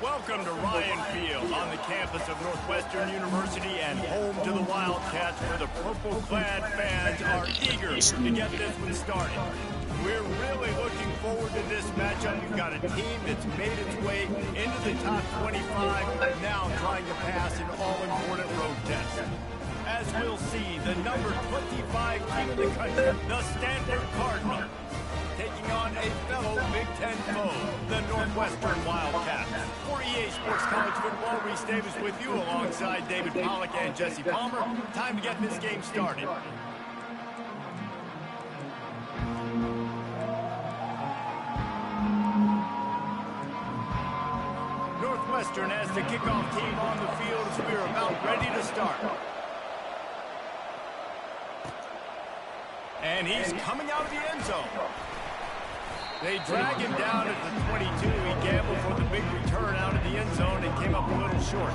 Welcome to Ryan Field on the campus of Northwestern University and home to the Wildcats, where the purple-clad fans are eager to get this one started. We're really looking forward to this matchup. You've got a team that's made its way into the top 25, now trying to pass an all-important road test. As we'll see, the number 25 team in the country, the Stanford Cardinal, taking on a fellow Big Ten foe, the Northwestern Wildcats. For EA Sports College Football, Reese Davis with you alongside David Pollack and Jesse Palmer. Time to get this game started. Northwestern has the kickoff team on the field as we're about ready to start. And he's coming out of the end zone. They drag him down at the 22. He gambled for the big return out of the end zone and came up a little short.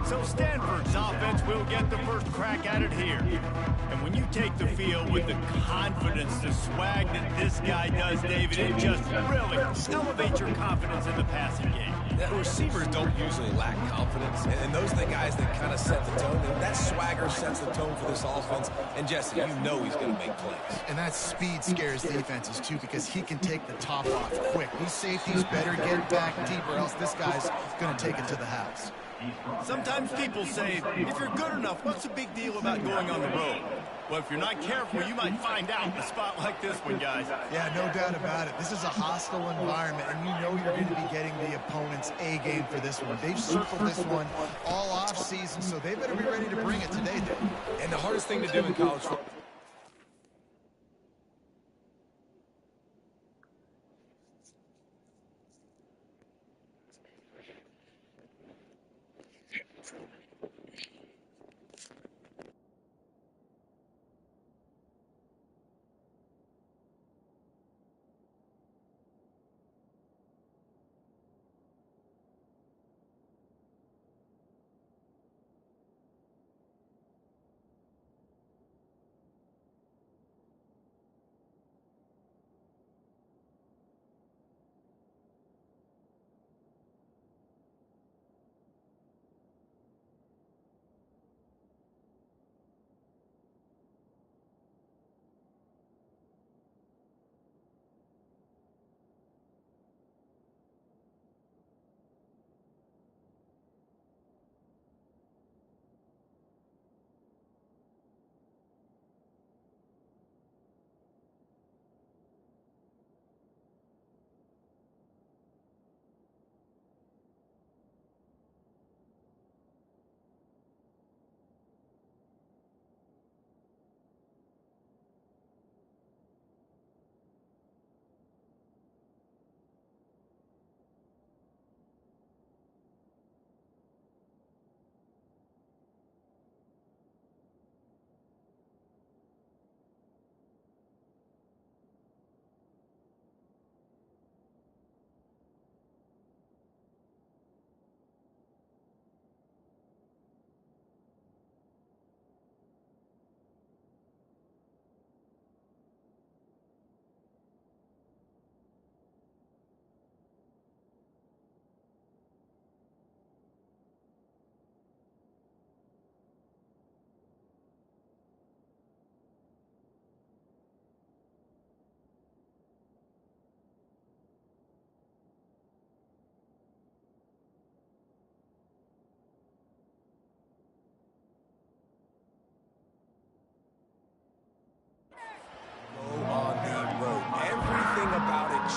So Stanford's offense will get the first crack at it here. And when you take the field with the confidence, the swag that this guy does, David, it just really elevates your confidence in the passing game. The receivers don't usually lack confidence, and those are the guys that kind of set the tone. And that swagger sets the tone for this offense. And Jesse, you know he's going to make plays. And that speed scares defenses too, because he can take the top off quick. These safeties better get back deep, or else this guy's going to take it to the house. Sometimes people say, if you're good enough, what's the big deal about going on the road? Well, if you're not careful, you might find out in a spot like this one, guys. Yeah, no doubt about it. This is a hostile environment, and you know you're going to be getting the opponent's A game for this one. They've circled this one all off season, so they better be ready to bring it today, Dave. And the hardest thing to do in college football.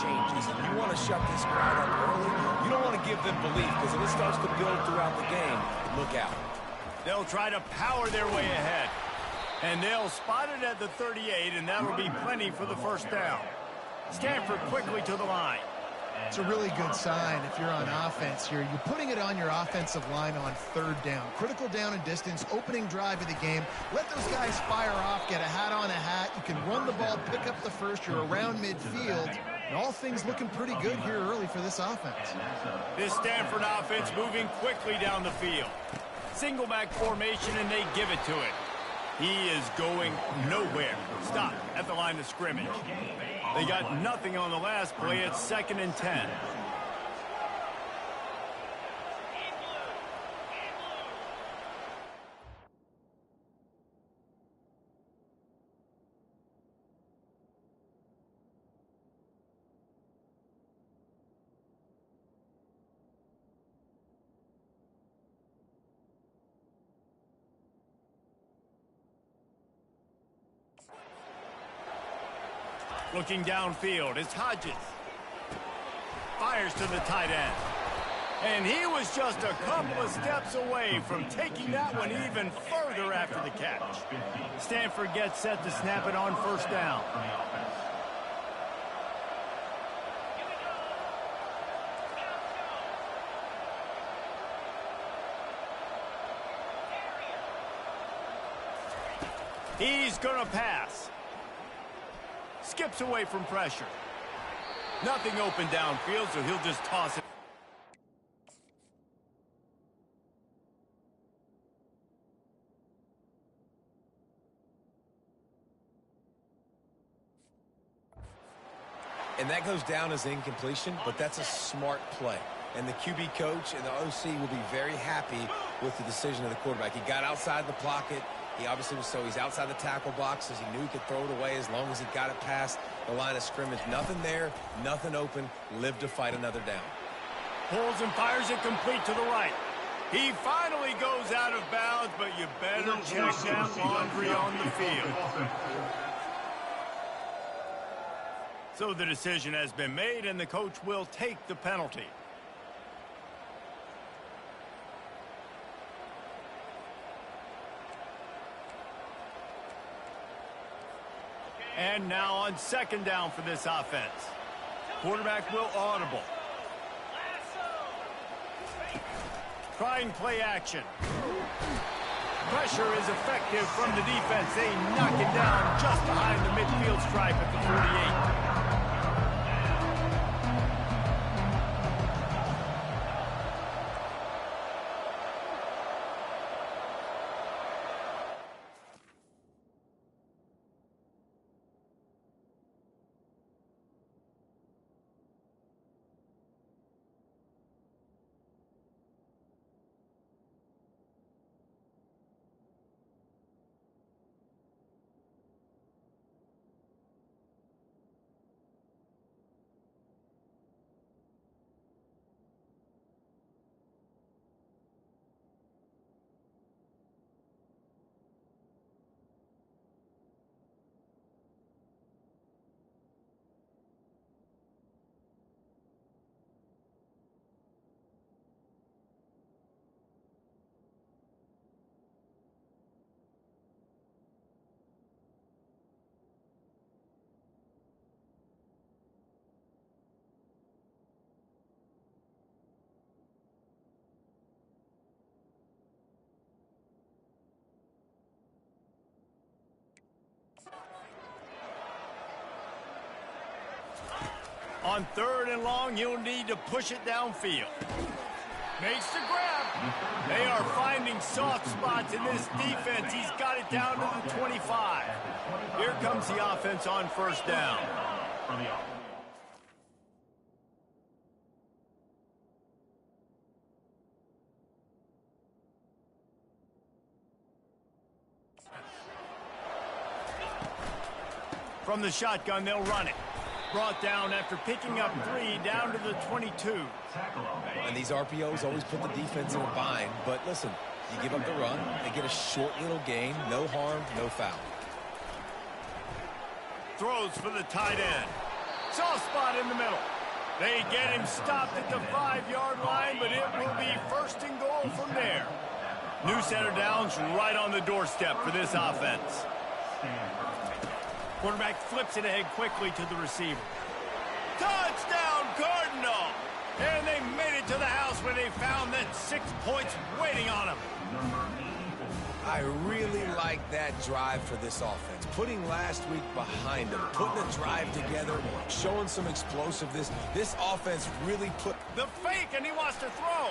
Changes. If you want to shut this crowd up early, you don't want to give them belief, because if it starts to build throughout the game, look out. They'll try to power their way ahead. And they'll spot it at the 38, and that'll be plenty for the first down. Stanford quickly to the line. It's a really good sign if you're on offense here. You're putting it on your offensive line on third down. Critical down and distance, opening drive of the game. Let those guys fire off, get a hat on a hat. You can run the ball, pick up the first. You're around midfield. And all things looking pretty good here early for this offense. This Stanford offense moving quickly down the field. Single back formation, and they give it to it. He is going nowhere. Stop at the line of scrimmage. They got nothing on the last play. It's 2nd and 10. Looking downfield is Hodges. Fires to the tight end. And he was just a couple of steps away from taking that one even further after the catch. Stanford gets set to snap it on first down. He's going to pass. Skips away from pressure. Nothing open downfield, so he'll just toss it. And that goes down as incompletion, but that's a smart play. And the QB coach and the OC will be very happy with the decision of the quarterback. He got outside the pocket. He obviously was he's outside the tackle boxes. He knew he could throw it away as long as he got it past the line of scrimmage. Nothing there, nothing open. Live to fight another down. Pulls and fires it complete to the right. He finally goes out of bounds, but you better check that laundry on the field. So the decision has been made, and the coach will take the penalty. And now on second down for this offense. Quarterback will audible. Trying play action. Pressure is effective from the defense. They knock it down just behind the midfield stripe at the 48. On third and long, you'll need to push it downfield. Makes the grab. They are finding soft spots in this defense. He's got it down to the 25. Here comes the offense on first down. From the shotgun, they'll run it. Brought down after picking up 3 down to the 22. And these RPOs always put the defense in a bind. But listen, you give up the run, they get a short little gain, no harm, no foul. Throws for the tight end. Soft spot in the middle. They get him stopped at the 5-yard line, but it will be first and goal from there. New set of downs right on the doorstep for this offense. Quarterback flips it ahead quickly to the receiver. Touchdown, Cardinal! And they made it to the house where they found that 6 points waiting on them. I really like that drive for this offense. Putting last week behind them, putting the drive together, showing some explosiveness. This offense really put the fake, and he wants to throw.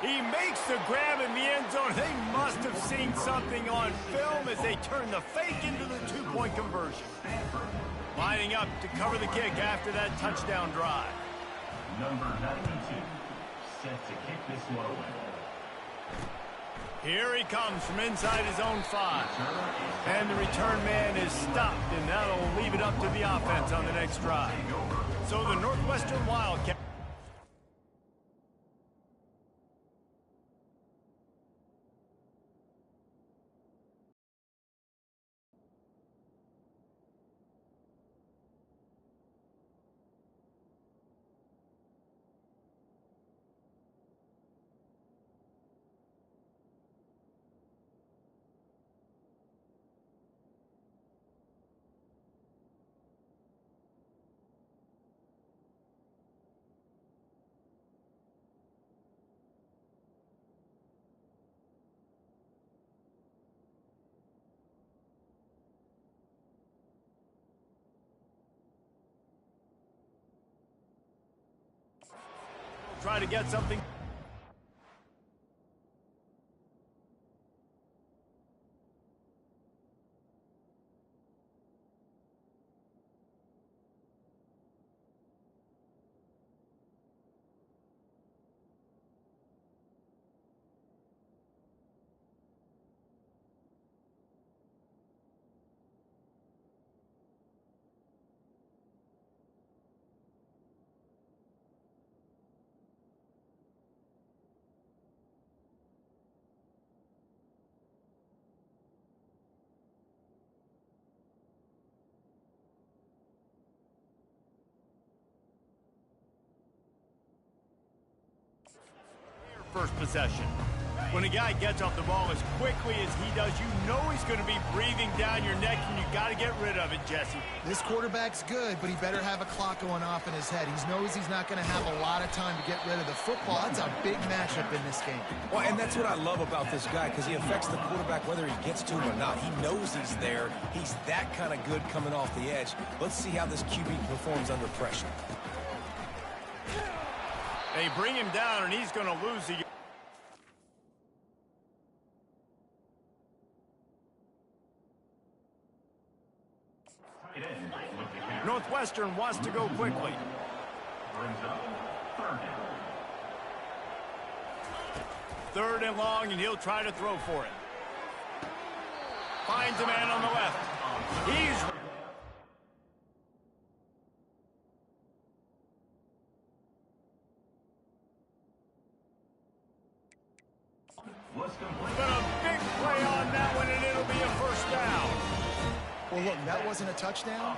He makes the grab in the end zone. They must have seen something on film as they turn the fake into the 2-point conversion. Lining up to cover the kick after that touchdown drive. Number 92, set to kick this one away. Here he comes from inside his own 5. And the return man is stopped, and that'll leave it up to the offense on the next drive. So the Northwestern Wildcats try to get something. First possession. When a guy gets off the ball as quickly as he does, you know he's going to be breathing down your neck, and you got to get rid of it, Jesse. This quarterback's good, but he better have a clock going off in his head. He knows he's not going to have a lot of time to get rid of the football. That's a big matchup in this game. Well, and that's what I love about this guy, because he affects the quarterback whether he gets to him or not. He knows he's there. He's that kind of good coming off the edge. Let's see how this QB performs under pressure. They bring him down, and he's going to lose the... Northwestern wants to go quickly. Brings up third down. Third and long, and he'll try to throw for it. Finds a man on the left. He's... Was complete. But a big play on that one, and it'll be a first down. Well, look, that wasn't a touchdown.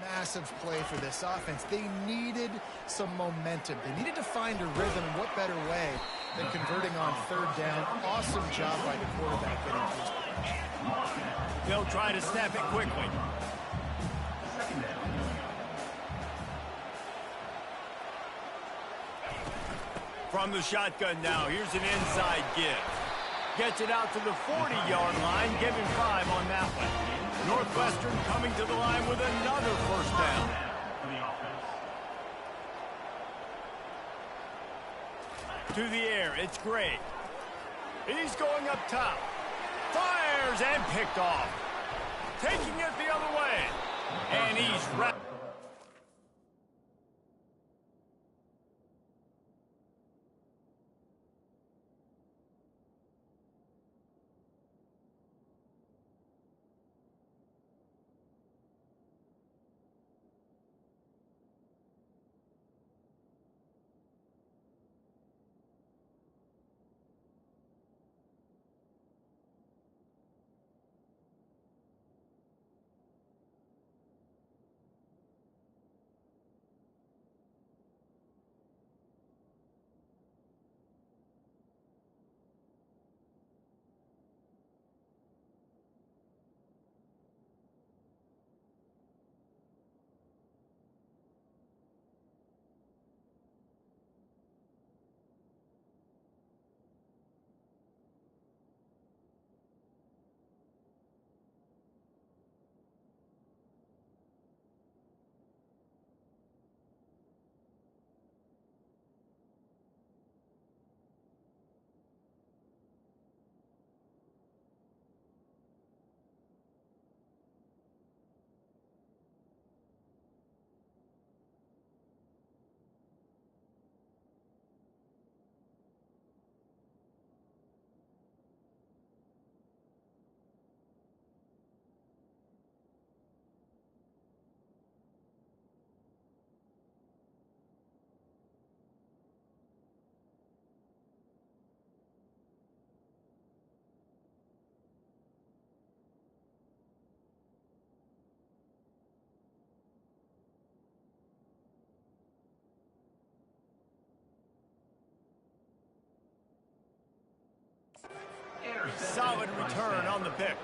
Massive play for this offense. They needed some momentum. They needed to find a rhythm, and what better way than converting on third down. Awesome job by the quarterback getting to his point. They'll try to snap it quickly. Second down. From the shotgun now, here's an inside give. Gets it out to the 40-yard line, give him 5 on that one. Northwestern coming to the line with another first down. For the offense. To the air, it's Gray. He's going up top. Fires and picked off. Taking it the other way. And he's wrapped. Solid return on the pick.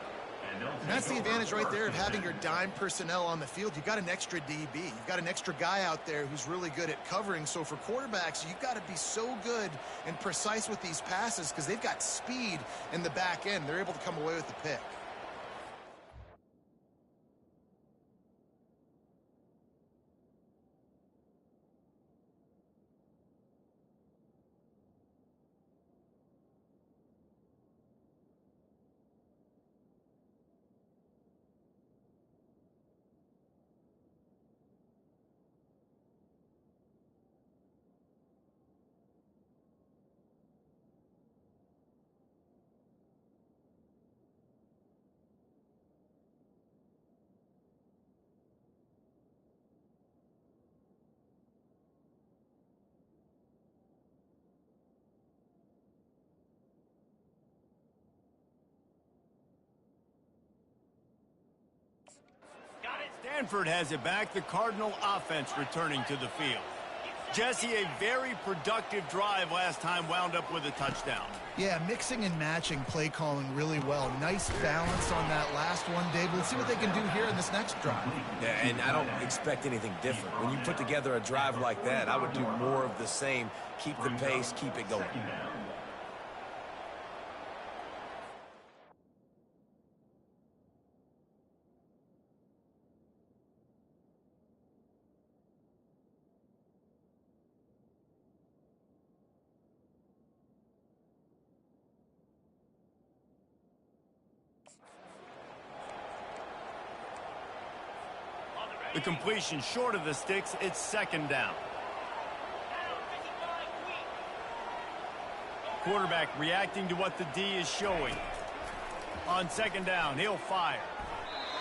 And that's the advantage right there of having your dime personnel on the field. You've got an extra DB. You've got an extra guy out there who's really good at covering. So for quarterbacks, you've got to be so good and precise with these passes because they've got speed in the back end. They're able to come away with the pick. Stanford has it back. The Cardinal offense returning to the field. Jesse, a very productive drive last time wound up with a touchdown. Yeah, mixing and matching play calling really well. Nice balance on that last one, Dave. Let's see what they can do here in this next drive. Yeah, and I don't expect anything different. When you put together a drive like that, I would do more of the same. Keep the pace, keep it going. The completion short of the sticks. It's second down. Quarterback reacting to what the D is showing. On second down, he'll fire.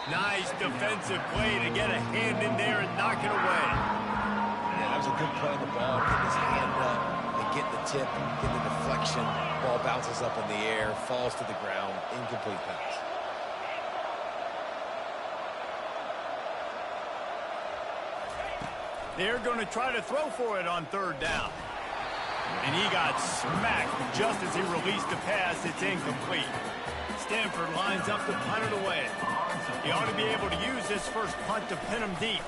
Nice defensive play to get a hand in there and knock it away. Yeah, that was a good play on the ball. Get his hand up and get the tip, get the deflection. Ball bounces up in the air, falls to the ground. Incomplete pass. They're going to try to throw for it on third down. And he got smacked just as he released the pass. It's incomplete. Stanford lines up to punt it away. He ought to be able to use this first punt to pin him deep.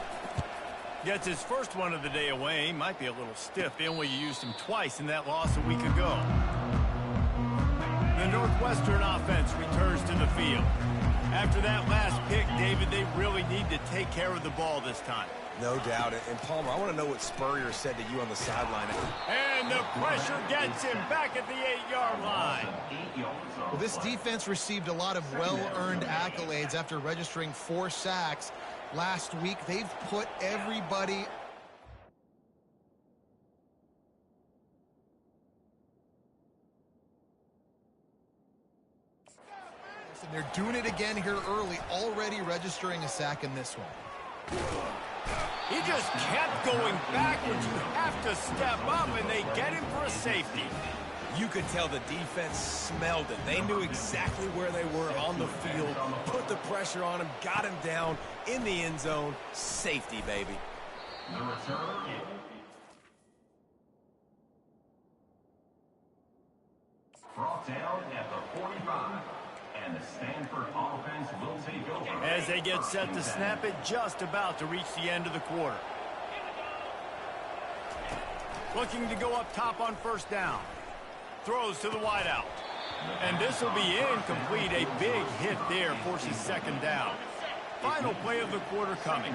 Gets his first one of the day away. Might be a little stiff. They only used him twice in that loss a week ago. The Northwestern offense returns to the field. After that last pick, David, they really need to take care of the ball this time. No doubt. And Palmer, I want to know what Spurrier said to you on the sideline. And the pressure gets him back at the 8-yard line. Well, this defense received a lot of well-earned accolades after registering 4 sacks last week. They've put everybody... And they're doing it again here early, already registering a sack in this one. He just kept going backwards. You have to step up, and they get him for a safety. You could tell the defense smelled it. They knew exactly where they were on the field, put the pressure on him, got him down in the end zone. Safety, baby. The return. Brought down at the 45. And the Stanford offense will take over. As they get set to snap it, just about to reach the end of the quarter. Looking to go up top on first down. Throws to the wideout. And this will be incomplete. A big hit there forces second down. Final play of the quarter coming.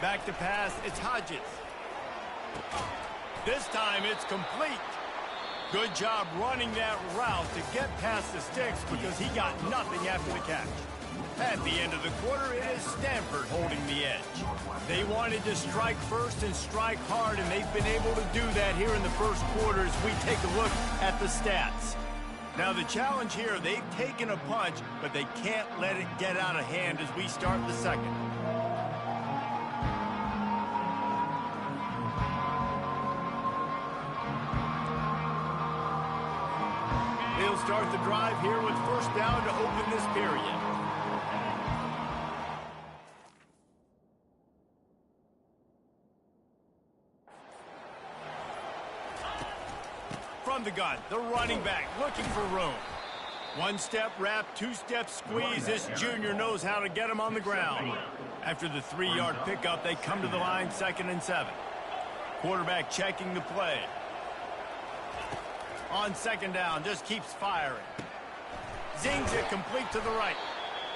Back to pass, it's Hodges. This time it's complete. Good job running that route to get past the sticks because he got nothing after the catch. At the end of the quarter, it is Stanford holding the edge. They wanted to strike first and strike hard, and they've been able to do that here in the first quarter as we take a look at the stats. Now the challenge here, they've taken a punch, but they can't let it get out of hand as we start the second. They'll start the drive here with first down to open this period. From the gun, the running back looking for room. One-step wrap, two-step squeeze. This junior knows how to get him on the ground. After the 3-yard pickup, they come to the line, 2nd and 7. Quarterback checking the play. On 2nd down, just keeps firing. Zings it complete to the right.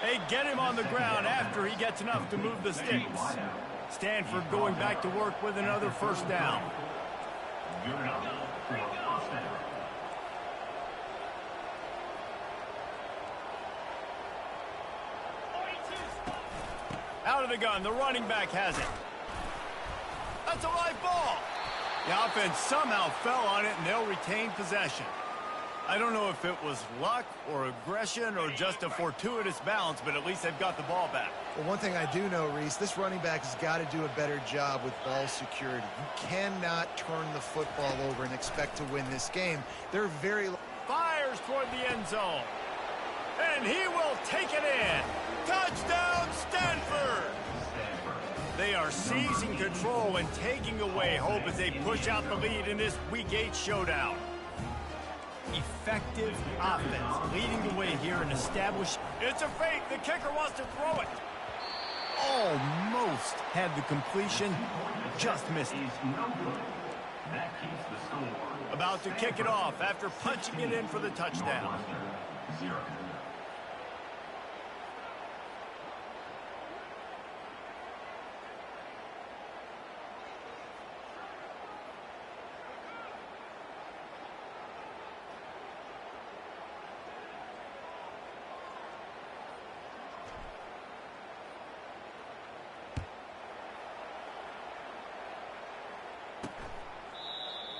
They get him on the ground after he gets enough to move the sticks. Stanford going back to work with another 1st down. Out of the gun, the running back has it. That's a live ball. The offense somehow fell on it, and they'll retain possession. I don't know if it was luck or aggression or just a fortuitous bounce, but at least they've got the ball back. Well, one thing I do know, Reese, this running back has got to do a better job with ball security. You cannot turn the football over and expect to win this game. They're very... Fires toward the end zone. And he will take it in. Touchdown, Stanford! They are seizing control and taking away hope as they push out the lead in this Week 8 showdown. Effective offense leading the way here and establish. It's a fake. The kicker wants to throw it. Almost had the completion. Just missed it. That keeps the score. About to kick it off after punching it in for the touchdown. 0.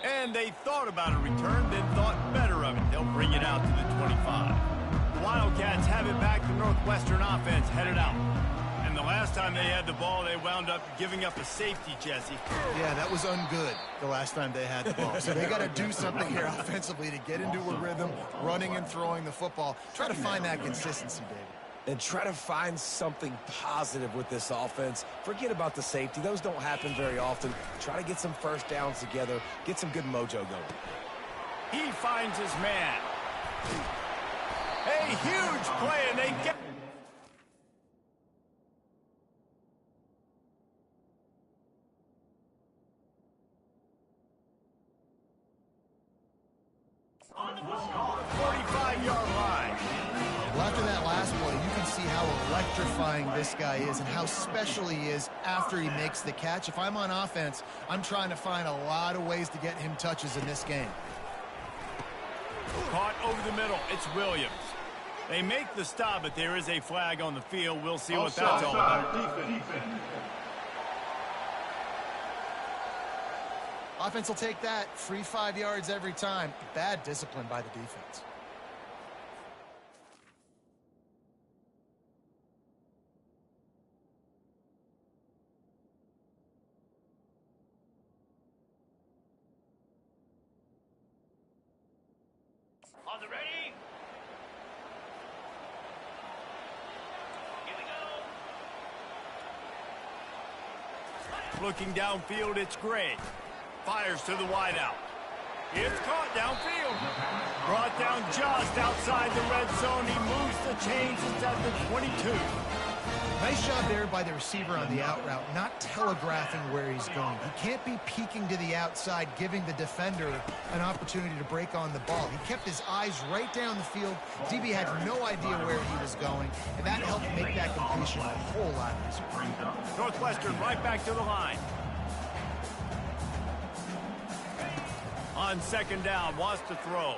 And they thought about a return, then thought better of it. They'll bring it out to the 25. The Wildcats have it back. The Northwestern offense headed out. And the last time they had the ball, they wound up giving up a safety, Jesse. Yeah, that was ungood the last time they had the ball. So they got to do something here offensively to get into a rhythm, running and throwing the football. Try to find that consistency, David. And try to find something positive with this offense. Forget about the safety. Those don't happen very often. Try to get some 1st downs together. Get some good mojo going. He finds his man. A huge play, and they get... on the 45-yard line. Well, after that last play, you can see how electrifying this guy is and how special he is after he makes the catch. If I'm on offense, I'm trying to find a lot of ways to get him touches in this game. Caught over the middle. It's Williams. They make the stop, but there is a flag on the field. We'll see what that's all about. Offense will take that. Free 5 yards every time. Bad discipline by the defense. On the ready? Here we go. Looking downfield, it's Gray. Fires to the wideout. It's caught downfield. Brought down just outside the red zone. He moves the chains. It's at the 22. Nice job there by the receiver on the out route, not telegraphing where he's going. He can't be peeking to the outside, giving the defender an opportunity to break on the ball. He kept his eyes right down the field. DB had no idea where he was going, and that helped make that completion a whole lot easier. Northwestern right back to the line. On 2nd down, wants to throw.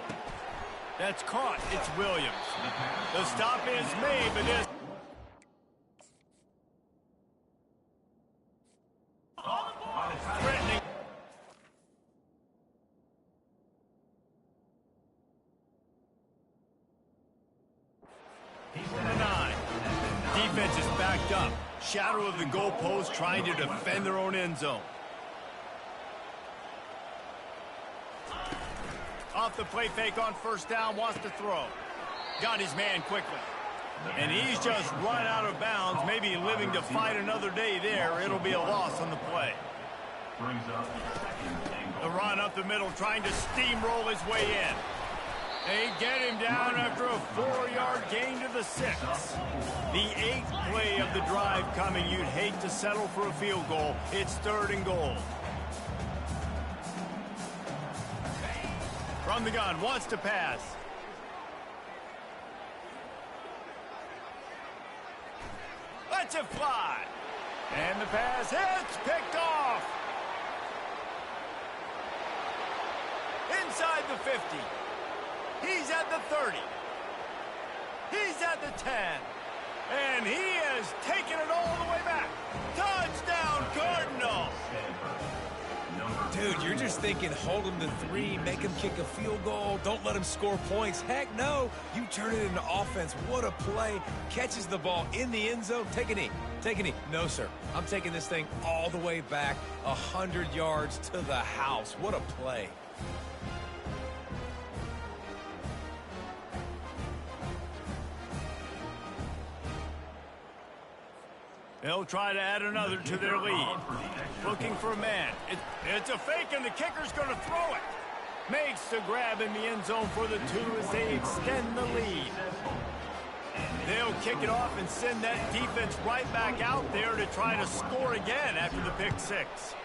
That's caught. It's Williams. The stop is made, but this... threatening. The 9. Defense is backed up. Shadow of the goalpost trying to defend their own end zone. Off the play fake on 1st down, wants to throw. Got his man quickly. And he's just run out of bounds, maybe living to fight another day there. It'll be a loss on the play. The on up the middle, trying to steamroll his way in. They get him down after a 4-yard gain to the 6. The 8th play of the drive coming. You'd hate to settle for a field goal. It's 3rd and goal. From the gun, wants to pass. Lets it fly. And the pass hits, picked off. Inside the 50. He's at the 30. He's at the 10. And he has taken it all the way back. Touchdown, Cardinals. Dude, you're just thinking hold him to 3, make him kick a field goal, don't let him score points. Heck no, you turn it into offense. What a play. Catches the ball in the end zone. Take a knee. Take a knee. No, sir. I'm taking this thing all the way back 100 yards to the house. What a play. They'll try to add another to their lead. Looking for a man. It's a fake, and the kicker's going to throw it. Makes the grab in the end zone for the 2 as they extend the lead. They'll kick it off and send that defense right back out there to try to score again after the pick 6.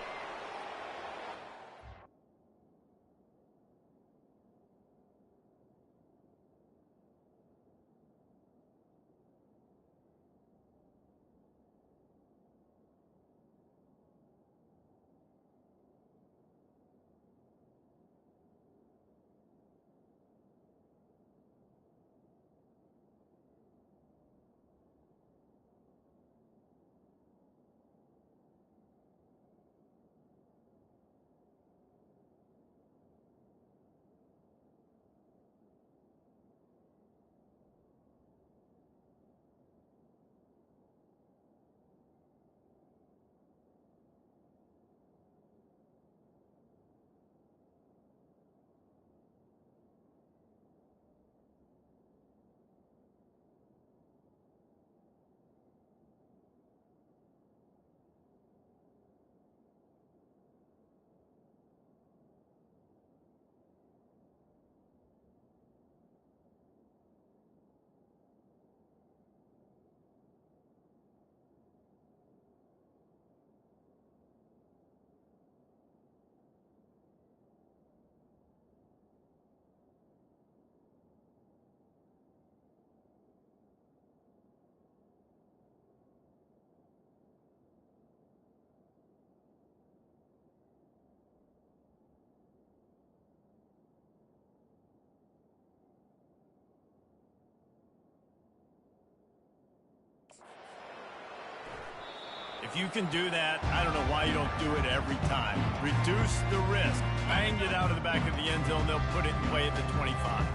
If you can do that, I don't know why you don't do it every time. Reduce the risk. Bang it out of the back of the end zone. They'll put it in play at the 25.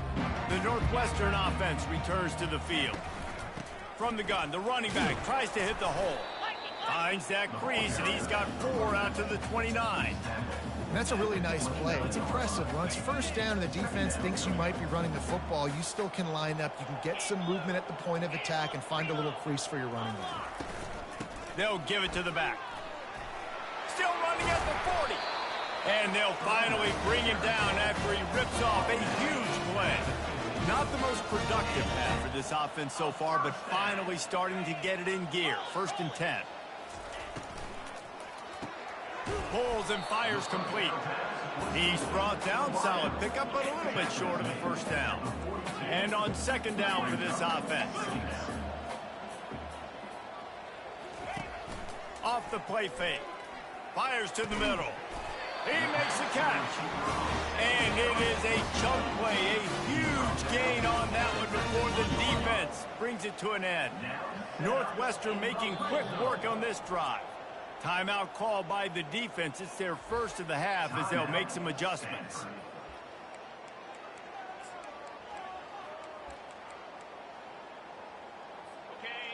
The Northwestern offense returns to the field. From the gun, the running back tries to hit the hole. Finds that crease, and he's got 4 out to the 29. That's a really nice play. It's impressive. Once first down and the defense thinks you might be running the football, you still can line up. You can get some movement at the point of attack and find a little crease for your running game. They'll give it to the back. Still running at the 40. And they'll finally bring him down after he rips off a huge play. Not the most productive pass for this offense so far, but finally starting to get it in gear. 1st and 10. Pulls and fires complete. He's brought down. Solid pickup, but a little bit short of the 1st down. And on 2nd down for this offense. Off the play fake. Fires to the middle. He makes the catch. And it is a chunk play. A huge gain on that one before the defense brings it to an end. Northwestern making quick work on this drive. Timeout called by the defense. It's their first of the half as they'll make some adjustments.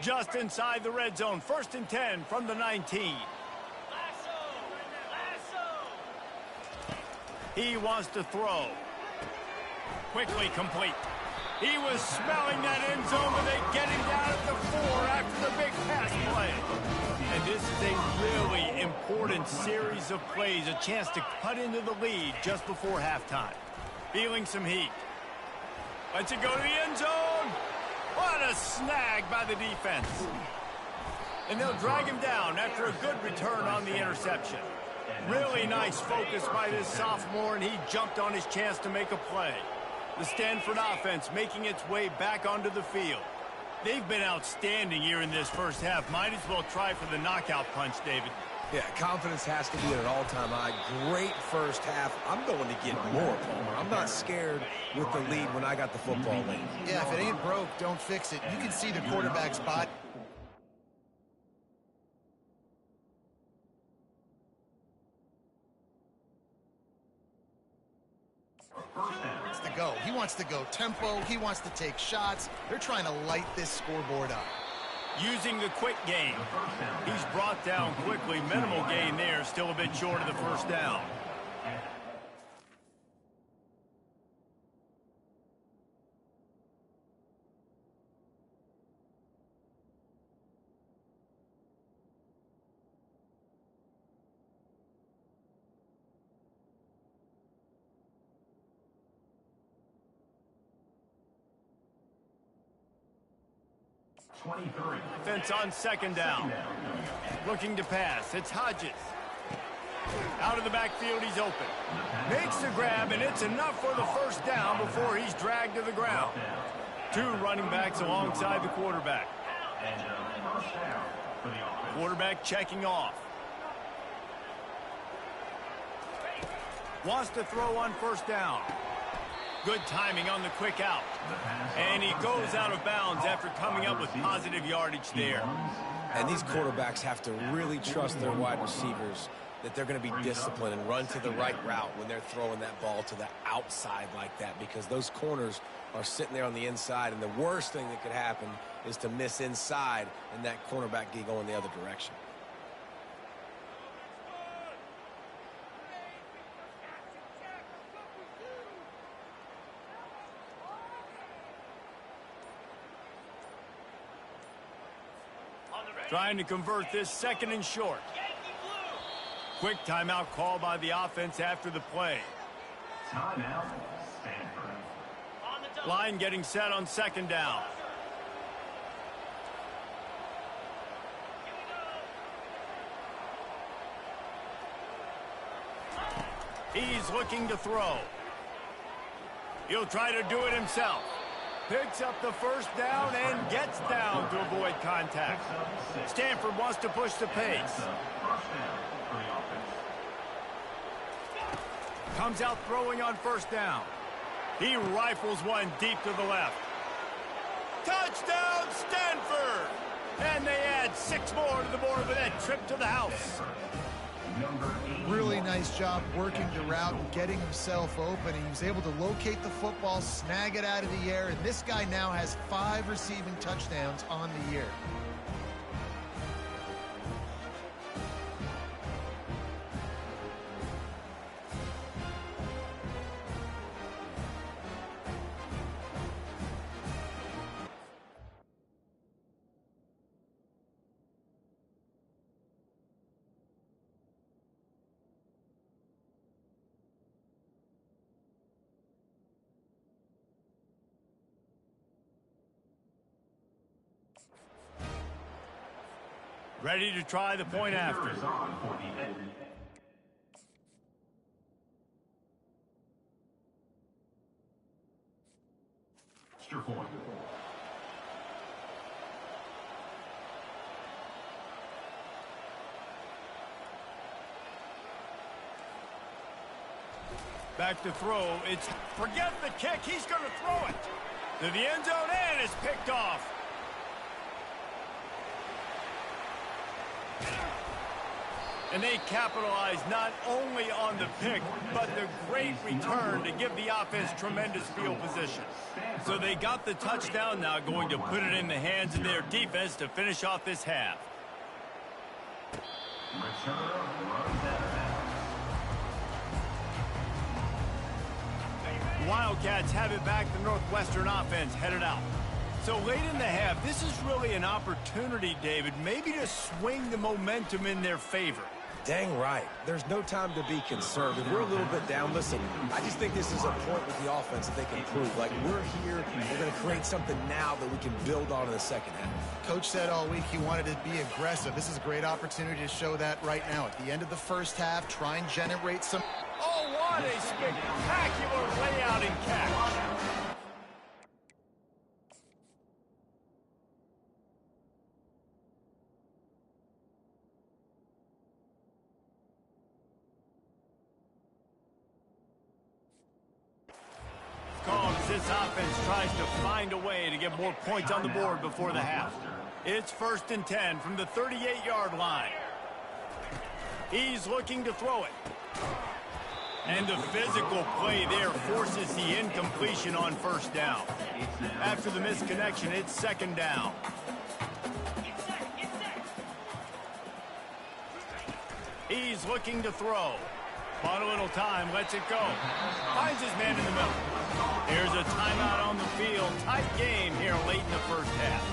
Just inside the red zone. 1st and 10 from the 19. He wants to throw. Quickly complete. He was smelling that end zone, but they get him down at the 4 after the big pass play. And this is a really important series of plays, a chance to cut into the lead just before halftime. Feeling some heat. Lets it go to the end zone. What a snag by the defense. And they'll drag him down after a good return on the interception. Really nice focus by this sophomore, and he jumped on his chance to make a play. The Stanford offense making its way back onto the field. They've been outstanding here in this first half. Might as well try for the knockout punch, David. Yeah, confidence has to be at an all-time high. Great first half. I'm going to get more, Palmer. I'm not scared with the lead when I got the football late. Yeah, if it ain't broke, don't fix it. You can see the quarterback's body. He wants to go tempo. He wants to take shots. They're trying to light this scoreboard up. Using the quick game. He's brought down quickly. Minimal gain there. Still a bit short of the first down. Defense on second down. Looking to pass. It's Hodges. Out of the backfield, he's open. Makes the grab, and it's enough for the first down before he's dragged to the ground. 2 running backs alongside the quarterback. Quarterback checking off. Wants to throw on first down. Good timing on the quick out. And he goes out of bounds after coming up with positive yardage there. And these quarterbacks have to really trust their wide receivers that they're going to be disciplined and run to the right route when they're throwing that ball to the outside like that, because those corners are sitting there on the inside, and the worst thing that could happen is to miss inside and that cornerback get going the other direction. Trying to convert this second and short. Quick timeout call by the offense after the play. Timeout, Stanford. Line getting set on second down. He's looking to throw. He'll try to do it himself. Picks up the first down and gets down to avoid contact. Stanford wants to push the pace. Comes out throwing on first down. He rifles one deep to the left. Touchdown, Stanford! And they add 6 more to the board with that trip to the house. Really nice job working the route and getting himself open. He was able to locate the football, snag it out of the air, and this guy now has 5 receiving touchdowns on the year. Ready to try the point after. Extra point. Back to throw. It's forget the kick. He's going to throw it to the end zone, and it's picked off. And they capitalize not only on the pick, but the great return to give the offense tremendous field position. So they got the touchdown, now going to put it in the hands of their defense to finish off this half. Wildcats have it back. The Northwestern offense headed out. So late in the half, this is really an opportunity, David, maybe to swing the momentum in their favor. Dang right. There's no time to be concerned. If we're a little bit down, listen, I just think this is a point with the offense that they can prove. Like, we're here, we're going to create something now that we can build on in the second half. Coach said all week he wanted to be aggressive. This is a great opportunity to show that right now. At the end of the first half, try and generate some... Oh, what a spectacular layout and catch. This offense tries to find a way to get more points on the board before the half. It's 1st and 10 from the 38-yard line. He's looking to throw it. And the physical play there forces the incompletion on 1st down. After the misconnection, it's 2nd down. He's looking to throw. Bought a little time, lets it go. Finds his man in the middle. Here's a timeout on the field. Tight game here late in the first half.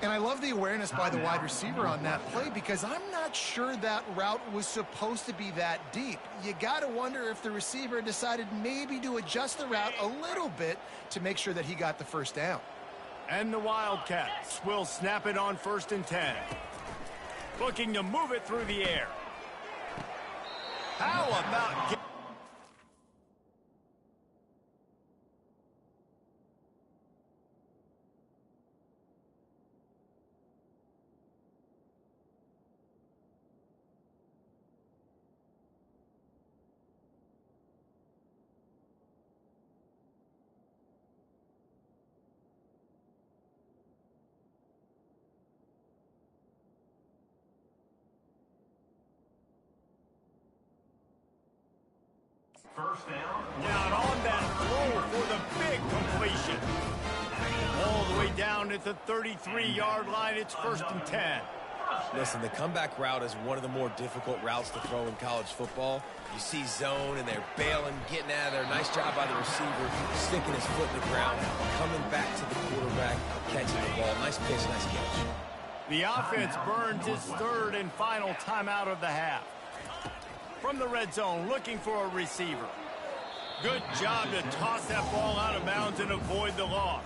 And I love the awareness by the wide receiver on that play because I'm not sure that route was supposed to be that deep. You got to wonder if the receiver decided maybe to adjust the route a little bit to make sure that he got the 1st down. And the Wildcats will snap it on 1st and 10. Looking to move it through the air. How about... First down. Down on that throw for the big completion. All the way down at the 33-yard line. It's 1st and 10. Listen, the comeback route is one of the more difficult routes to throw in college football. You see zone, and they're bailing, getting out of there. Nice job by the receiver, sticking his foot in the ground, coming back to the quarterback, catching the ball. Nice pitch, nice catch. The offense burns its 3rd and final timeout of the half. From the red zone, looking for a receiver. Good job to toss that ball out of bounds and avoid the loss.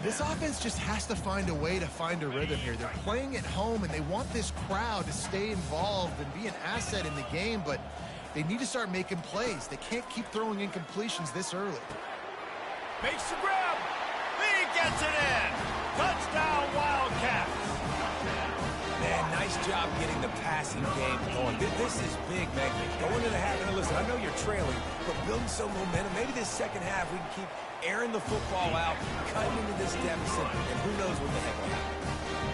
This offense just has to find a way to find a rhythm here. They're playing at home, and they want this crowd to stay involved and be an asset in the game, but they need to start making plays. They can't keep throwing incompletions this early. Makes the grab. He gets it in. Touchdown, Wildcats. Man, nice job getting the passing game going. This is big, man. Going into the half, and listen, I know you're trailing, but building some momentum. Maybe this second half we can keep airing the football out, cutting into this deficit, and who knows what the heck will happen.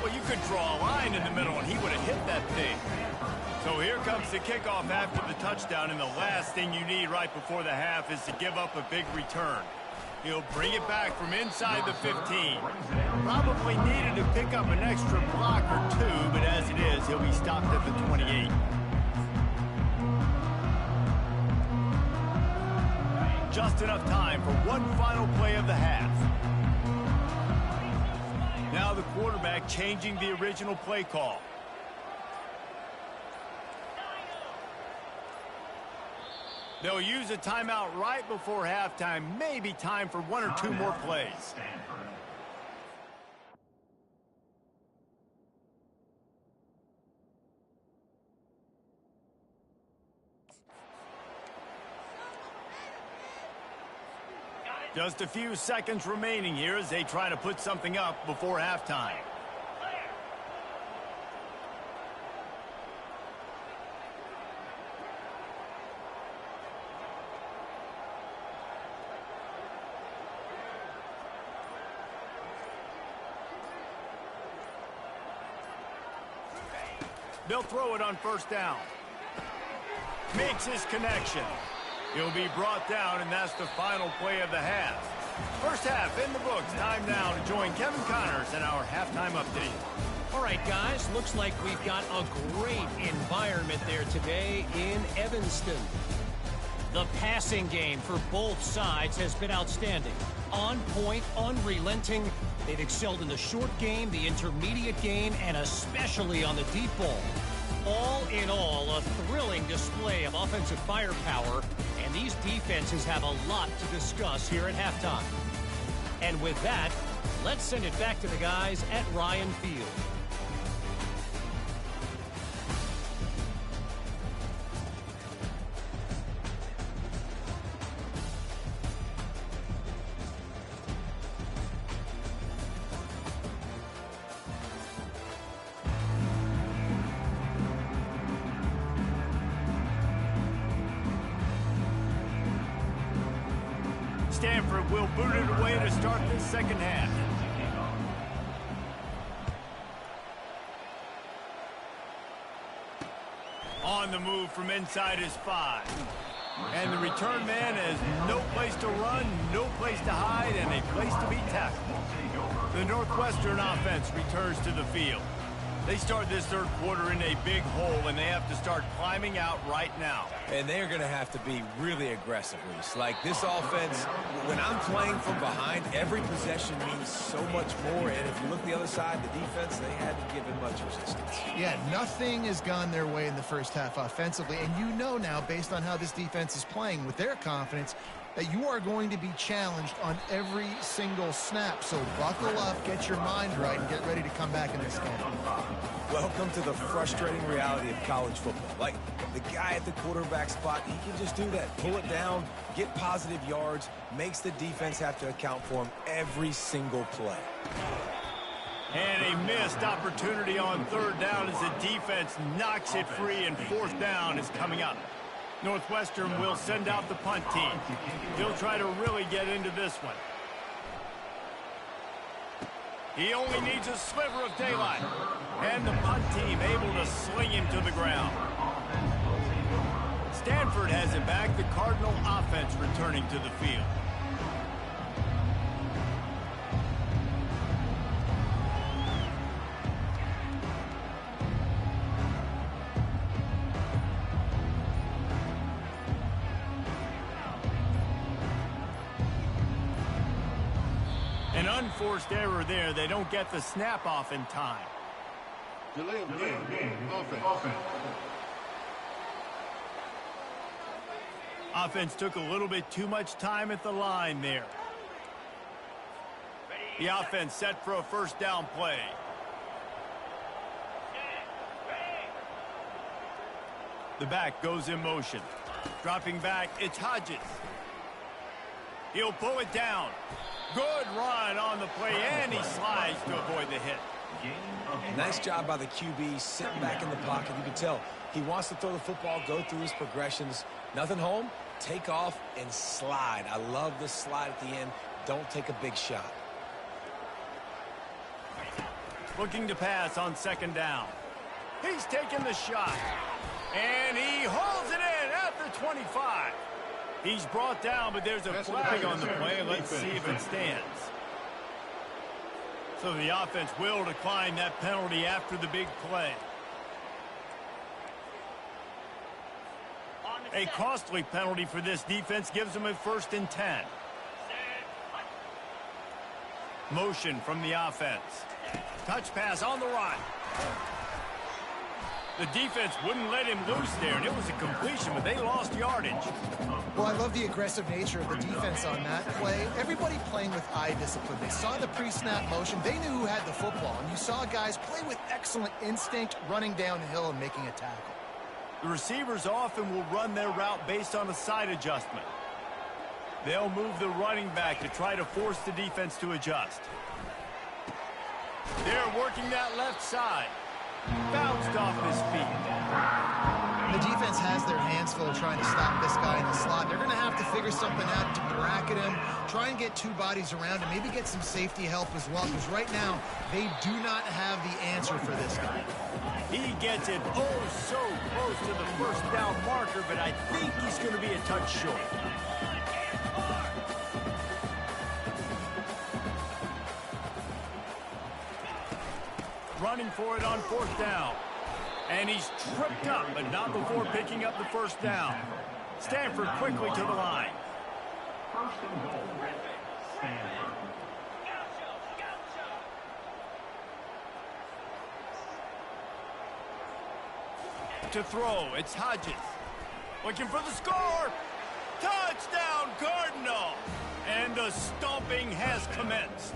Well, you could draw a line in the middle, and he would have hit that thing. So here comes the kickoff after the touchdown, and the last thing you need right before the half is to give up a big return. He'll bring it back from inside the 15. Probably needed to pick up an extra block or two, but as it is, he'll be stopped at the 28. Just enough time for one final play of the half. Now the quarterback changing the original play call. They'll use a timeout right before halftime. Maybe time for one or two more plays. Just a few seconds remaining here as they try to put something up before halftime. They'll throw it on 1st down. Makes his connection. He'll be brought down, and that's the final play of the half. First half in the books. Time now to join Kevin Connors in our halftime update. All right, guys, looks like we've got a great environment there today in Evanston. The passing game for both sides has been outstanding. On point, unrelenting. They've excelled in the short game, the intermediate game, and especially on the deep ball. All in all, a thrilling display of offensive firepower, and these defenses have a lot to discuss here at halftime. And with that, let's send it back to the guys at Ryan Field. Stanford will boot it away to start this second half. On the move from inside his 5. And the return man has no place to run, no place to hide, and a place to be tackled. The Northwestern offense returns to the field. They start this third quarter in a big hole, and they have to start climbing out right now. And they're going to have to be really aggressive, Reese. Like this offense, when I'm playing from behind, every possession means so much more. And if you look the other side, the defense, they haven't given much resistance. Yeah, nothing has gone their way in the first half offensively. And you know now, based on how this defense is playing with their confidence, that you are going to be challenged on every single snap. So buckle up, get your mind right, and get ready to come back in this game. Welcome to the frustrating reality of college football. Like, the guy at the quarterback spot, he can just do that. Pull it down, get positive yards, makes the defense have to account for him every single play. And a missed opportunity on third down as the defense knocks it free, and fourth down is coming up. Northwestern will send out the punt team. He'll try to really get into this one. He only needs a sliver of daylight. And the punt team able to sling him to the ground. Stanford has it back. The Cardinal offense returning to the field. An unforced error there. They don't get the snap off in time. Delay of game. Offense. Offense took a little bit too much time at the line there. The offense set for a first down play. The back goes in motion. Dropping back, it's Hodges. He'll pull it down. Good run on the play, and he slides to avoid the hit. Nice job by the QB, sitting back in the pocket. You can tell he wants to throw the football, go through his progressions. Nothing home, take off, and slide. I love the slide at the end. Don't take a big shot. Looking to pass on second down. He's taking the shot, and he hauls it in at the 25. He's brought down, but there's a flag on the play. Let's see if it stands. So the offense will decline that penalty after the big play. A costly penalty for this defense gives them a 1st and 10. Motion from the offense. Touch pass on the run. The defense wouldn't let him loose there, and it was a completion, but they lost yardage. Well, I love the aggressive nature of the defense on that play. Everybody playing with eye discipline. They saw the pre-snap motion. They knew who had the football, and you saw guys play with excellent instinct, running downhill and making a tackle. The receivers often will run their route based on a side adjustment. They'll move the running back to try to force the defense to adjust. They're working that left side. Bounced off his feet. The defense has their hands full trying to stop this guy in the slot. They're going to have to figure something out to bracket him, try and get two bodies around him, maybe get some safety help as well, because right now they do not have the answer for this guy. He gets it oh so close to the first down marker, but I think he's going to be a touch short. Running for it on 4th down. And he's tripped up, but not before picking up the first down. Stanford quickly to the line. First and goal, Stanford. To throw, it's Hodges. Looking for the score. Touchdown, Cardinal. And the stomping has commenced.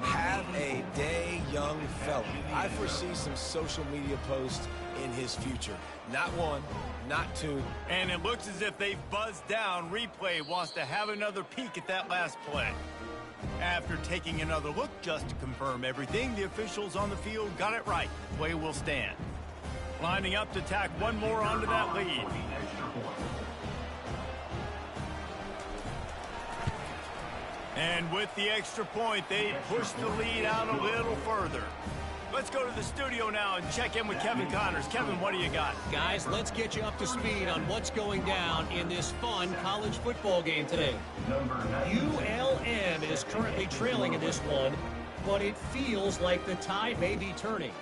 Have a day, young fella. I foresee some social media posts in his future. Not one, not two. And it looks as if they've buzzed down. Replay wants to have another peek at that last play. After taking another look just to confirm everything, the officials on the field got it right. Play will stand. Lining up to tack one more onto that lead. And with the extra point, they push the lead out a little further. Let's go to the studio now and check in with Kevin Connors. Kevin, what do you got? Guys, let's get you up to speed on what's going down in this fun college football game today. ULM is currently trailing in this one, but it feels like the tide may be turning.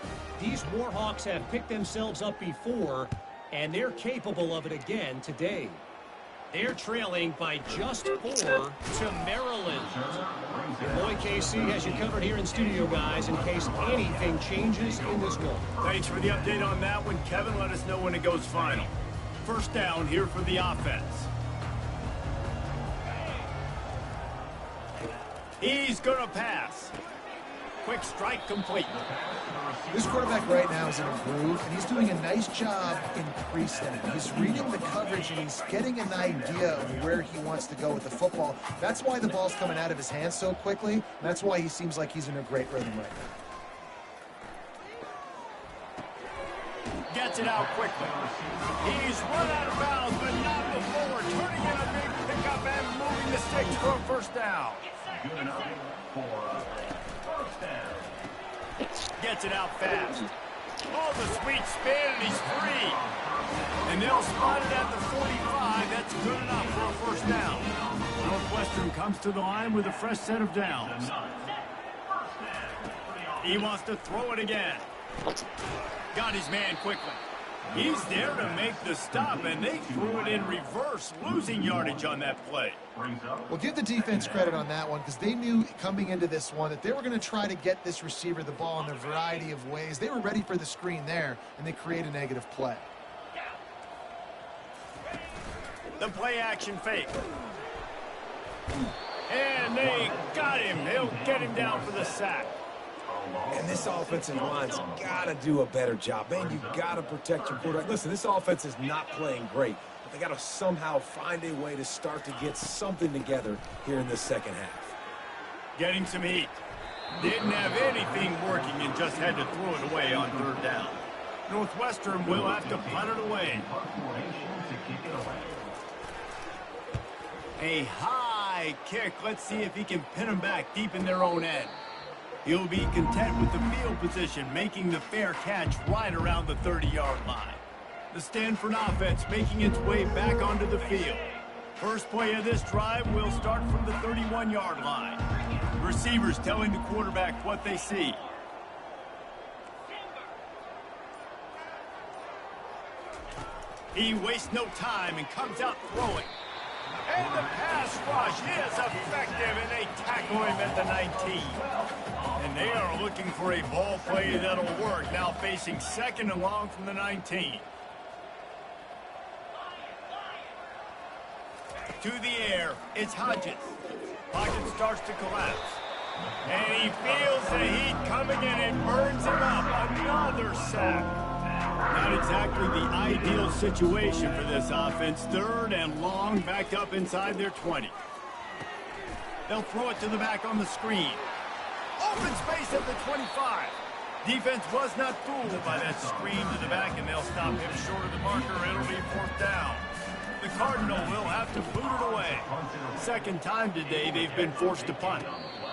These Warhawks have picked themselves up before, and they're capable of it again today. They're trailing by just 4 to Maryland. Your boy KC has you covered here in studio, guys, in case anything changes in this one. Thanks for the update on that one, Kevin. Let us know when it goes final. First down here for the offense. He's going to pass. Quick strike complete. This quarterback right now is in a groove, and he's doing a nice job in pre-snap. He's reading the coverage, and he's getting an idea of where he wants to go with the football. That's why the ball's coming out of his hands so quickly, and that's why he seems like he's in a great rhythm right now. Gets it out quickly. He's run out of bounds, but not before. Turning in a big pickup and moving the sticks for a first down. Good enough for first down. Gets it out fast. Oh, the sweet spin, and he's free. And they'll spot it at the 45. That's good enough for a first down. Northwestern comes to the line with a fresh set of downs. He wants to throw it again. Got his man quickly. He's there to make the stop, and they threw it in reverse, losing yardage on that play. Well, give the defense credit on that one, because they knew coming into this one that they were going to try to get this receiver the ball in a variety of ways. They were ready for the screen there, and they create a negative play. The play action fake. And they got him. They'll get him down for the sack. And this offensive line's got to do a better job. Man, you got to protect your quarterback. Listen, this offense is not playing great, but they got to somehow find a way to start to get something together here in the second half. Getting some heat. Didn't have anything working and just had to throw it away on third down. Northwestern will have to punt it away. A high kick. Let's see if he can pin them back deep in their own end. He'll be content with the field position, making the fair catch right around the 30-yard line. The Stanford offense making its way back onto the field. First play of this drive will start from the 31-yard line. Receivers telling the quarterback what they see. He wastes no time and comes out throwing. And the pass rush is effective, and they tackle him at the 19. And they are looking for a ball play that'll work, now facing second and long from the 19. To the air, it's Hodges. Pocket starts to collapse. And he feels the heat coming in and burns him up. Another sack. Not exactly the ideal situation for this offense. Third and long, backed up inside their 20. They'll throw it to the back on the screen. Open space at the 25. Defense was not fooled by that screen to the back, and they'll stop him short of the marker. It'll be fourth down. The Cardinal will have to boot it away. Second time today they've been forced to punt.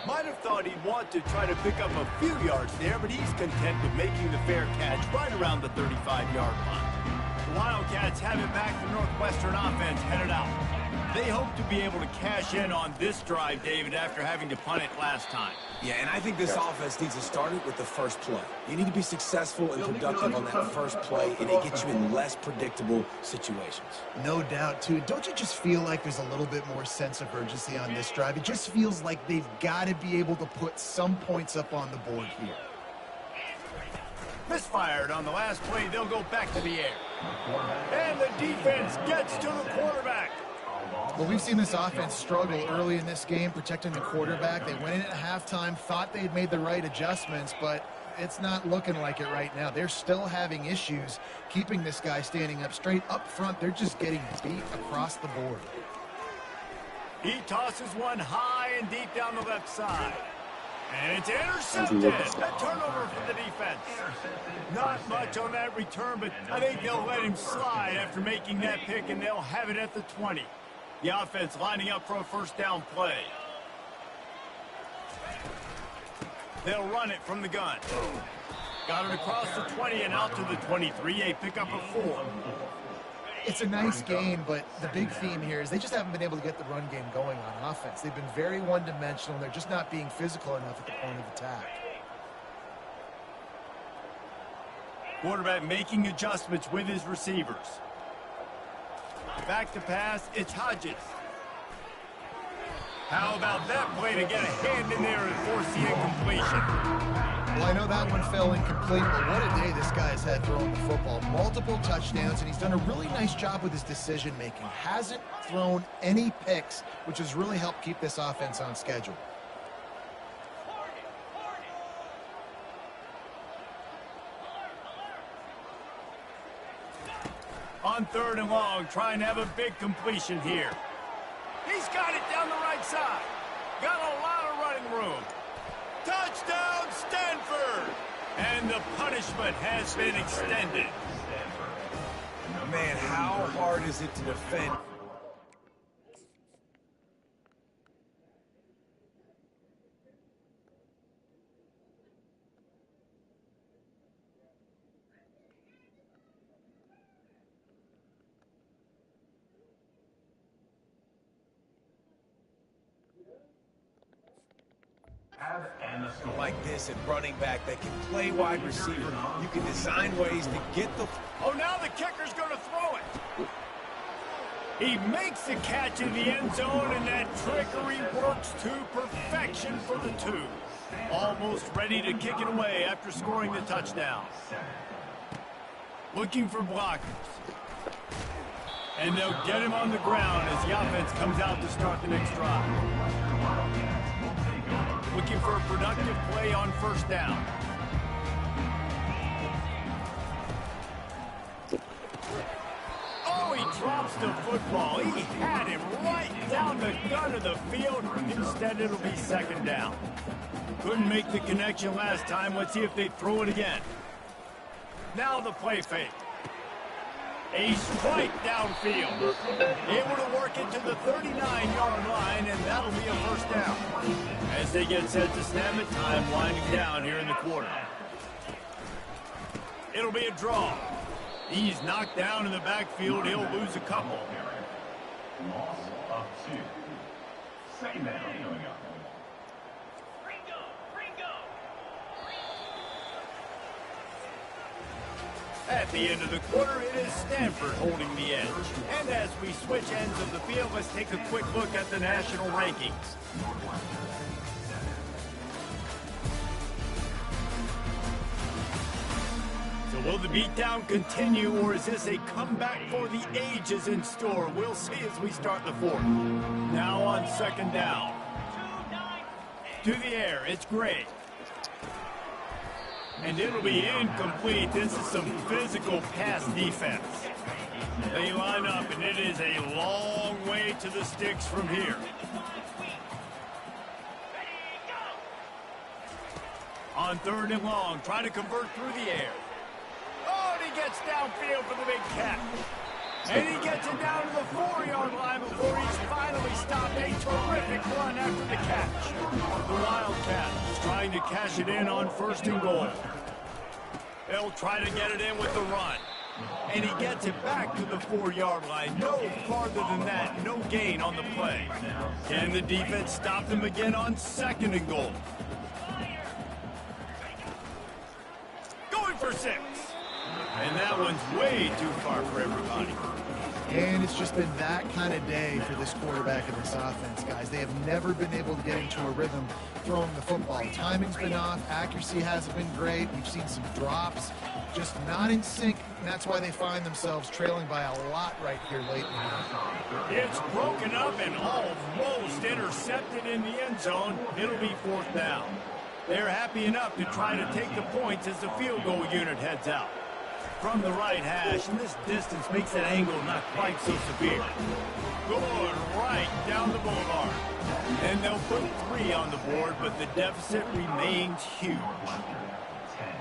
Might have thought he'd want to try to pick up a few yards there, but he's content with making the fair catch right around the 35-yard line. The Wildcats have it back. The Northwestern offense headed out. They hope to be able to cash in on this drive, David, after having to punt it last time. Yeah, and I think this offense needs to start it with the first play. You need to be successful and productive on that first play, and it gets you in less predictable situations. No doubt, too. Don't you just feel like there's a little bit more sense of urgency on this drive? It just feels like they've got to be able to put some points up on the board here. Misfired on the last play. They'll go back to the air. And the defense gets to the quarterback. Well, we've seen this offense struggle early in this game protecting the quarterback. They went in at halftime, thought they'd made the right adjustments, but it's not looking like it right now. They're still having issues keeping this guy standing up straight. Up front, they're just getting beat across the board. He tosses one high and deep down the left side. And it's intercepted. A turnover for the defense. Not much on that return, but I think they'll let him slide after making that pick, and they'll have it at the 20. The offense lining up for a first down play. They'll run it from the gun. Got it across the 20 and out to the 23. A pickup of 4. It's a nice game, but the big theme here is they just haven't been able to get the run game going on offense. They've been very one-dimensional, and they're just not being physical enough at the point of attack. Quarterback making adjustments with his receivers. Back to pass, it's Hodges. How about that play to get a hand in there and force the incompletion? Well, I know that one fell incomplete, but what a day this guy's had throwing the football. Multiple touchdowns, and he's done a really nice job with his decision-making. Hasn't thrown any picks, which has really helped keep this offense on schedule. On 3rd and long, trying to have a big completion here. He's got it down the right side. Got a lot of running room. Touchdown, Stanford! And the punishment has been extended. Man, how hard is it to defend? Like this and running back that can play wide receiver. You can design ways to get the... Oh, now the kicker's going to throw it. He makes the catch in the end zone, and that trickery works to perfection for the 2. Almost ready to kick it away after scoring the touchdown. Looking for blockers. And they'll get him on the ground as the offense comes out to start the next drive. Looking for a productive play on first down. Oh, he drops the football. He had him right down the gun of the field. Instead, it'll be 2nd down. Couldn't make the connection last time. Let's see if they throw it again. Now the play fake. A strike downfield. Able to work it to the 39-yard line, and that'll be a first down. As they get set to snap it, time winding down here in the quarter. It'll be a draw. He's knocked down in the backfield. He'll lose a couple. Loss of 2. 2nd down. At the end of the quarter, it is Stanford holding the edge. And as we switch ends of the field, let's take a quick look at the national rankings. So will the beatdown continue, or is this a comeback for the ages in store? We'll see as we start the 4th. Now on 2nd down. To the air, it's Gray. And it'll be incomplete. This is some physical pass defense. They line up, and it is a long way to the sticks from here. On 3rd and long, trying to convert through the air. Oh, and he gets downfield for the big catch. And he gets it down to the 4-yard line before he's finally stopped. A terrific run after the catch. The Wildcats trying to cash it in on 1st and goal. They'll try to get it in with the run. And he gets it back to the 4-yard line. No farther than that. No gain on the play. Can the defense stop them again on 2nd and goal? Going for 6. And that one's way too far for everybody. And it's just been that kind of day for this quarterback and this offense, guys. They have never been able to get into a rhythm throwing the football. Timing's been off. Accuracy hasn't been great. We've seen some drops. Just not in sync. And that's why they find themselves trailing by a lot right here late in the game. It's broken up and almost intercepted in the end zone. It'll be 4th down. They're happy enough to try to take the points as the field goal unit heads out. From the right hash, and this distance makes that angle not quite so severe. Going right down the boulevard. And they'll put 3 on the board, but the deficit remains huge.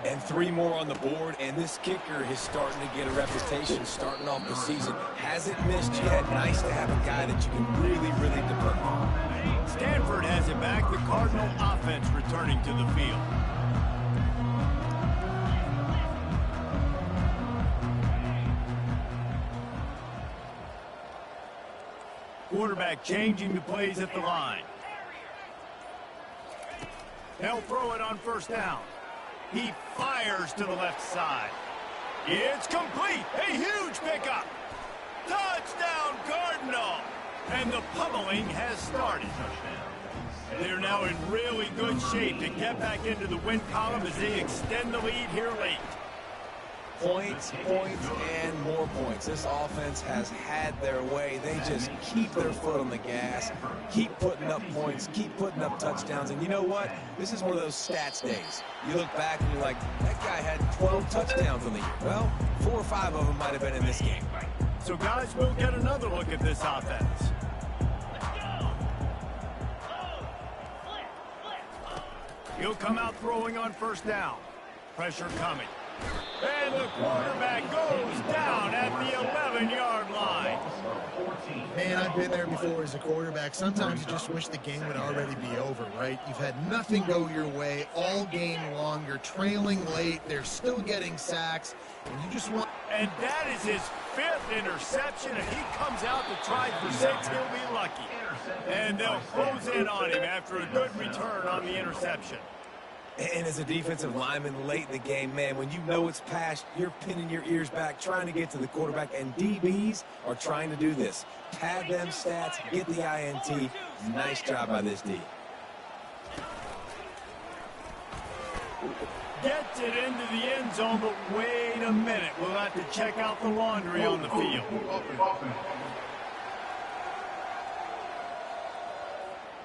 And 3 more on the board, and this kicker is starting to get a reputation starting off the season. Hasn't missed yet. Nice to have a guy that you can really, really depend on. Stanford has it back. The Cardinal offense returning to the field. Quarterback changing the plays at the line. They'll throw it on 1st down. He fires to the left side. It's complete. A huge pickup. Touchdown, Cardinal. And the pummeling has started. They're now in really good shape to get back into the win column as they extend the lead here late. Points, points, and more points. This offense has had their way. They just keep their foot on the gas, keep putting up points, keep putting up touchdowns. And you know what? This is one of those stats days. You look back and you're like, that guy had 12 touchdowns on the year. Well, 4 or 5 of them might have been in this game. So, guys, we'll get another look at this offense. He'll come out throwing on 1st down. Pressure coming. And the quarterback goes down at the 11-yard line. Man, I've been there before as a quarterback. Sometimes you just wish the game would already be over, right? You've had nothing go your way all game long. You're trailing late. They're still getting sacks. And you just want... And that is his 5th interception. If he comes out to try for 6, he'll be lucky. And they'll close in on him after a good return on the interception. And as a defensive lineman late in the game, man, when you know it's past, you're pinning your ears back, trying to get to the quarterback, and DBs are trying to do this. Pad them stats, get the INT. Nice job by this D. Gets it into the end zone, but wait a minute. We'll have to check out the laundry on the field.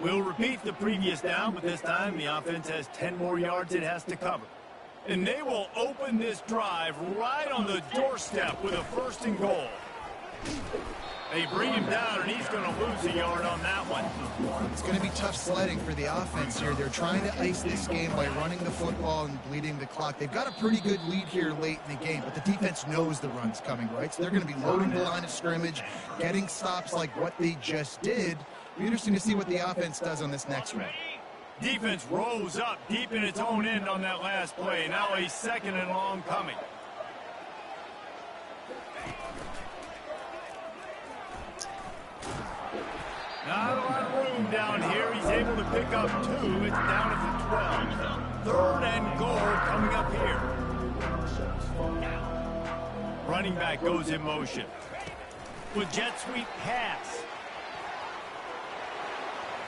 We'll repeat the previous down, but this time the offense has 10 more yards it has to cover. And they will open this drive right on the doorstep with a 1st and goal. They bring him down, and he's going to lose a yard on that one. It's going to be tough sledding for the offense here. They're trying to ice this game by running the football and bleeding the clock. They've got a pretty good lead here late in the game, but the defense knows the run's coming, right? So they're going to be loading the line of scrimmage, getting stops like what they just did. It'll be interesting to see what the offense does on this next one. Defense rose up deep in its own end on that last play. Now a 2nd and long coming. Not a lot of room down here. He's able to pick up 2. It's down at the 12. 3rd and goal coming up here. Running back goes in motion. With jet sweep pass.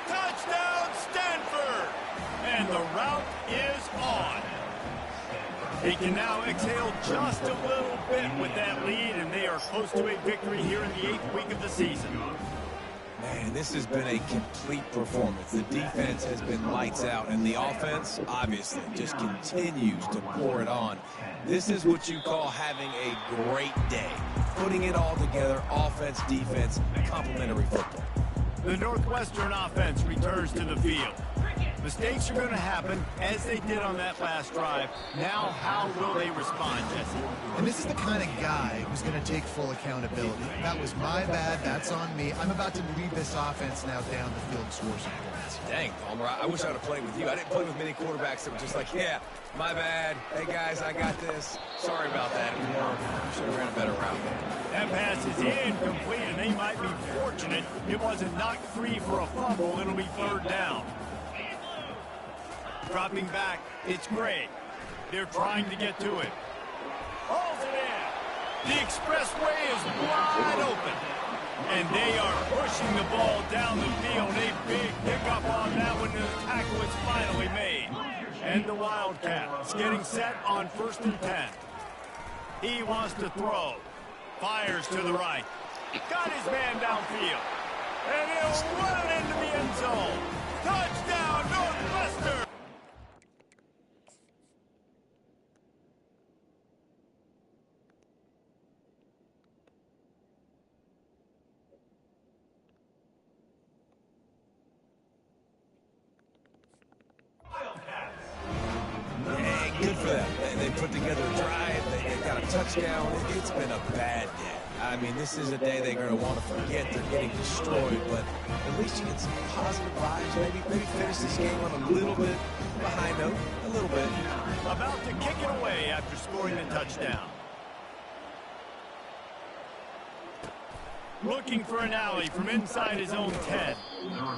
Touchdown, Stanford! And the route is on. They can now exhale just a little bit with that lead, and they are close to a victory here in the 8th week of the season. Man, this has been a complete performance. The defense has been lights out, and the offense, obviously, just continues to pour it on. This is what you call having a great day. Putting it all together, offense, defense, complementary football. The Northwestern offense returns to the field. Mistakes are going to happen, as they did on that last drive. Now, how will they respond, Jesse? And this is the kind of guy who's going to take full accountability. That was my bad. That's on me. I'm about to lead this offense now down the field, score some points. Dang, Palmer, I wish I would have played with you. I didn't play with many quarterbacks that were just like, yeah, my bad. Hey, guys, I got this. Sorry about that. You should have ran a better route. That pass is incomplete, and they might be fortunate it wasn't knocked free for a fumble. It'll be third down. Dropping back, it's Gray. They're trying to get to it. Hauls it in. The expressway is wide open. And they are pushing the ball down the field. A big pickup on that one. The tackle is finally made. And the Wildcats getting set on 1st and 10. He wants to throw. Fires to the right. Got his man downfield. And he'll run it into the end zone. Touchdown, Northwestern! Good for them. They put together a drive. They got a touchdown. It's been a bad day. I mean, this is a day they're going to want to forget. They're getting destroyed, but at least you get some positive vibes. Maybe finish this game on a little bit of a high note. A little bit. About to kick it away after scoring the touchdown. Looking for an alley from inside his own 10.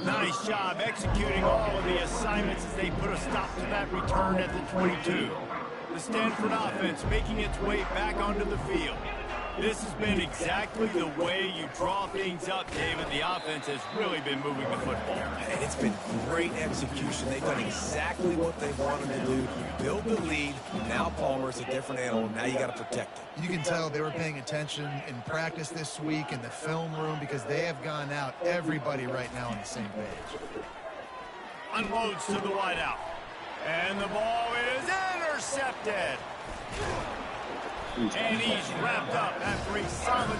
Nice job executing all of the assignments as they put a stop to that return at the 22. The Stanford offense making its way back onto the field. This has been exactly the way you draw things up, David. The offense has really been moving the football. And it's been great execution. They've done exactly what they wanted to do. Build the lead. Now Palmer's a different animal. Now you got to protect him. You can tell they were paying attention in practice this week in the film room because they have gone out, everybody right now on the same page. Unloads to the wideout. And the ball is intercepted. And he's wrapped up after a solid...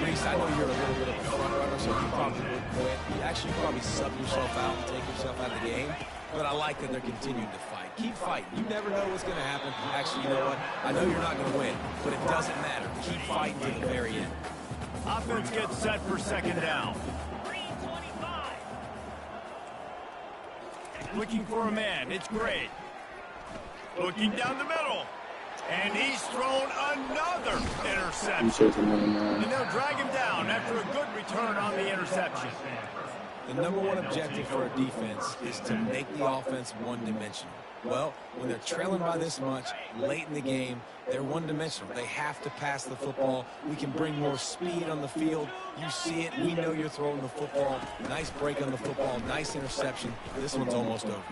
Reese, I know you're a little bit of a front runner, so you probably would quit. Actually, you probably sub yourself out and take yourself out of the game. But I like that they're continuing to fight. Keep fighting. You never know what's going to happen. Actually, you know what? I know you're not going to win, but it doesn't matter. Keep fighting to the very end. Offense gets set for second down. Looking for a man. It's Gray. Looking down the middle. And he's thrown another interception. And they'll drag him down after a good return on the interception. The number one objective for a defense is to make the offense one-dimensional. Well, when they're trailing by this much, late in the game, they're one-dimensional. They have to pass the football. We can bring more speed on the field. You see it. We know you're throwing the football. Nice break on the football. Nice interception. This one's almost over.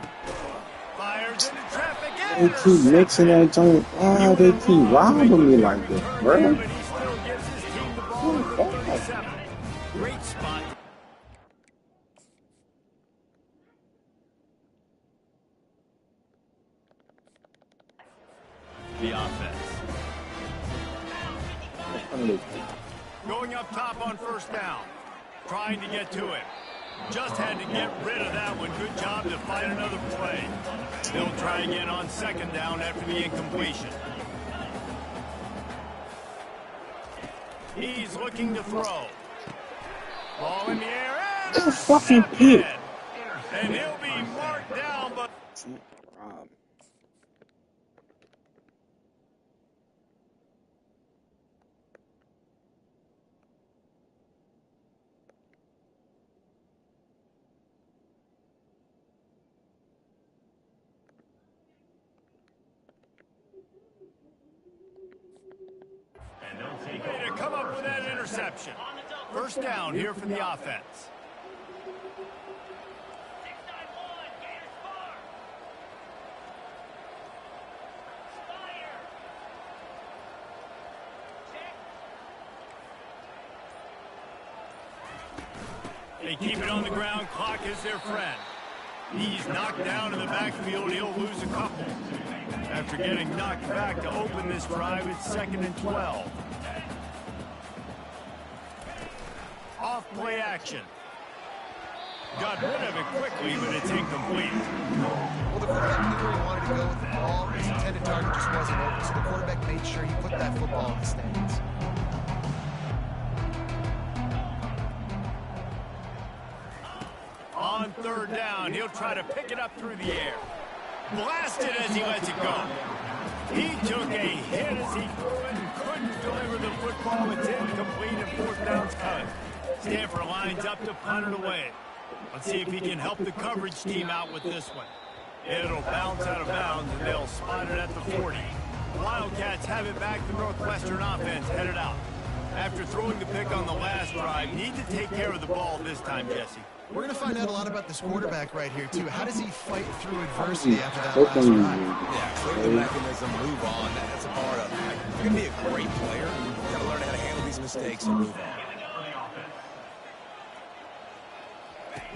Fires into traffic. They keep mixing that joint. Wow, they keep robbing me like this, bro. But he still gives his team the ball at 37. Great spot. The offense. Going up top on first down. Trying to get to it. Just had to get rid of that one. Good job to find another play. They'll try again on second down after the incompletion. He's looking to throw. Ball in the air. And It's a fucking pick. And he'll be marked down, but... Way to come up with that interception. First down here for the offense. They keep it on the ground. Clock is their friend. He's knocked down in the backfield. He'll lose a couple. After getting knocked back to open this drive, it's 2nd and 12. Off play action. Got rid of it quickly, but it's incomplete. Well, the quarterback knew where he wanted to go with the ball. His intended target just wasn't open, so the quarterback made sure he put that football in the stands. On 3rd down, he'll try to pick it up through the air. Blasted as he lets it go. He took a hit as he threw it and couldn't deliver the football. It's incomplete and 4th down's coming. Stanford lines up to punt it away. Let's see if he can help the coverage team out with this one. It'll bounce out of bounds, and they'll spot it at the 40. Wildcats have it back. The Northwestern offense headed out. After throwing the pick on the last drive, need to take care of the ball this time, Jesse. We're going to find out a lot about this quarterback right here, too. How does he fight through adversity after that last drive? Yeah, clear the mechanism, move on. That's a part of it. If you're going to be a great player, you've got to learn how to handle these mistakes and move on.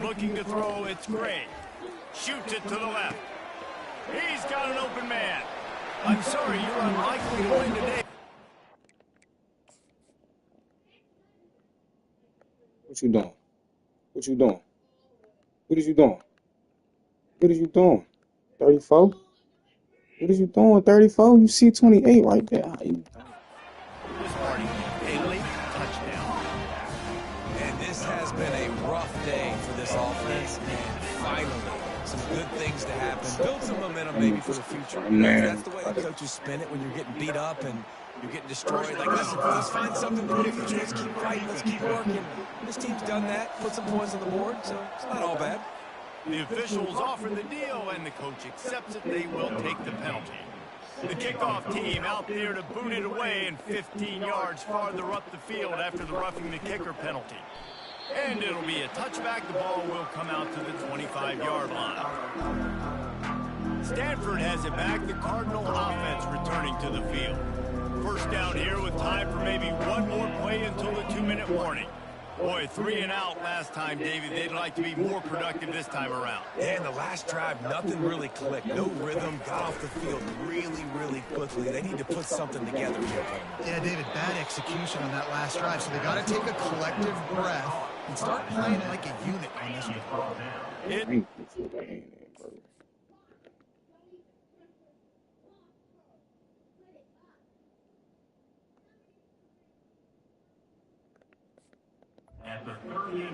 Looking to throw, it's Gray. Shoots it to the left. He's got an open man. I'm sorry, you're unlikely to win today. What you doing? What you doing? What is you doing? What is you doing? 34? What is you doing? 34? You see 28 right there. How you doing? This party, a late touchdown. And this has been a rough day for this offense, and finally, some good things to happen. Build some momentum maybe for the future. That's the way the coaches spin it when you're getting beat up and you're getting destroyed. Like, listen, let's find something for the future. Let's keep fighting. Let's keep working. This team's done that. Put some points on the board, so it's not all bad. The officials offer the deal, and the coach accepts it. They will take the penalty. The kickoff team out there to boot it away and 15 yards farther up the field after the roughing the kicker penalty. And it'll be a touchback. The ball will come out to the 25-yard line. Stanford has it back. The Cardinal offense returning to the field. First down here with time for maybe one more play until the 2-minute warning. Boy, 3 and out last time, David. They'd like to be more productive this time around. Yeah, in the last drive, nothing really clicked. No rhythm, got off the field really, really quickly. They need to put something together here. Yeah, David, bad execution on that last drive. So they got to take a collective breath and start playing like a unit on this one.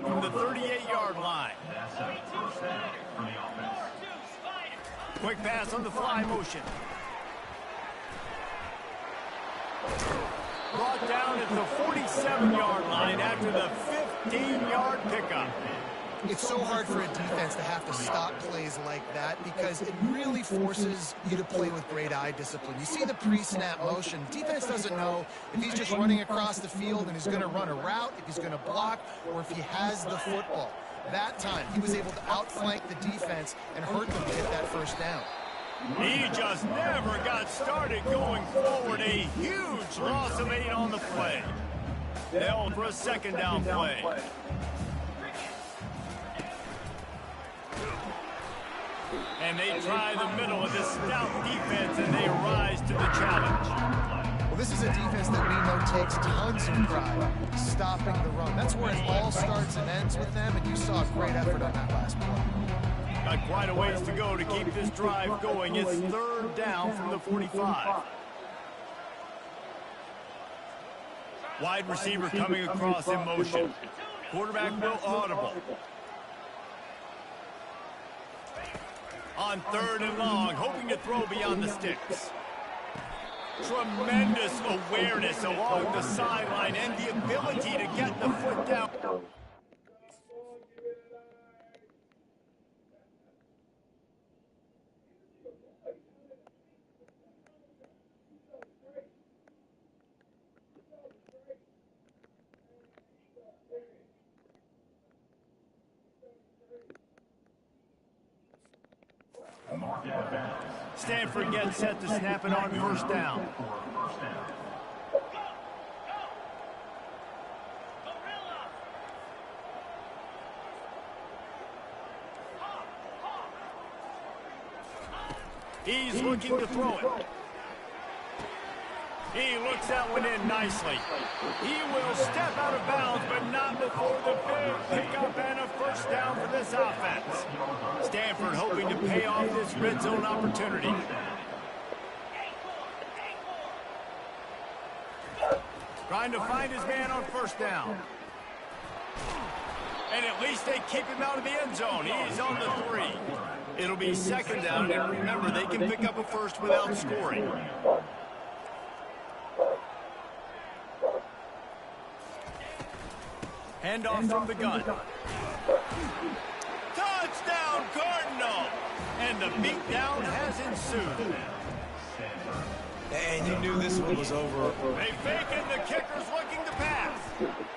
From the 38-yard line. That's a first down for the offense. Quick pass on the fly motion. Brought down at the 47-yard line after the 15-yard pickup. It's so hard for a defense to have to stop plays like that because it really forces you to play with great eye discipline. You see the pre-snap motion. Defense doesn't know if he's just running across the field and he's going to run a route, if he's going to block, or if he has the football. That time, he was able to outflank the defense and hurt them to get that first down. He just never got started going forward. A huge loss of 8 on the play. They'll for a 2nd down play. And they try the middle of this stout defense, and they rise to the challenge. Well, this is a defense that we know takes tons of pride stopping the run. That's where it all starts and ends with them, and you saw a great effort on that last play. Got quite a ways to go to keep this drive going. It's 3rd down from the 45. Wide receiver coming across in motion. Quarterback will audible. On 3rd and long, hoping to throw beyond the sticks. Tremendous awareness along the sideline and the ability to get the foot down. Stanford gets set to snap it on 1st down. He's looking to throw it. He looks that one in nicely. He will step out of bounds, but not before the big pickup and a first down for this offense. Stanford hoping to pay off this red zone opportunity. Trying to find his man on first down. And at least they keep him out of the end zone. He's on the 3. It'll be second down, and remember, they can pick up a first without scoring. Handoff from the gun. Touchdown, Cardinal! And the beatdown has ensued. And you knew this one was over. They fake it, the kicker's looking to pass.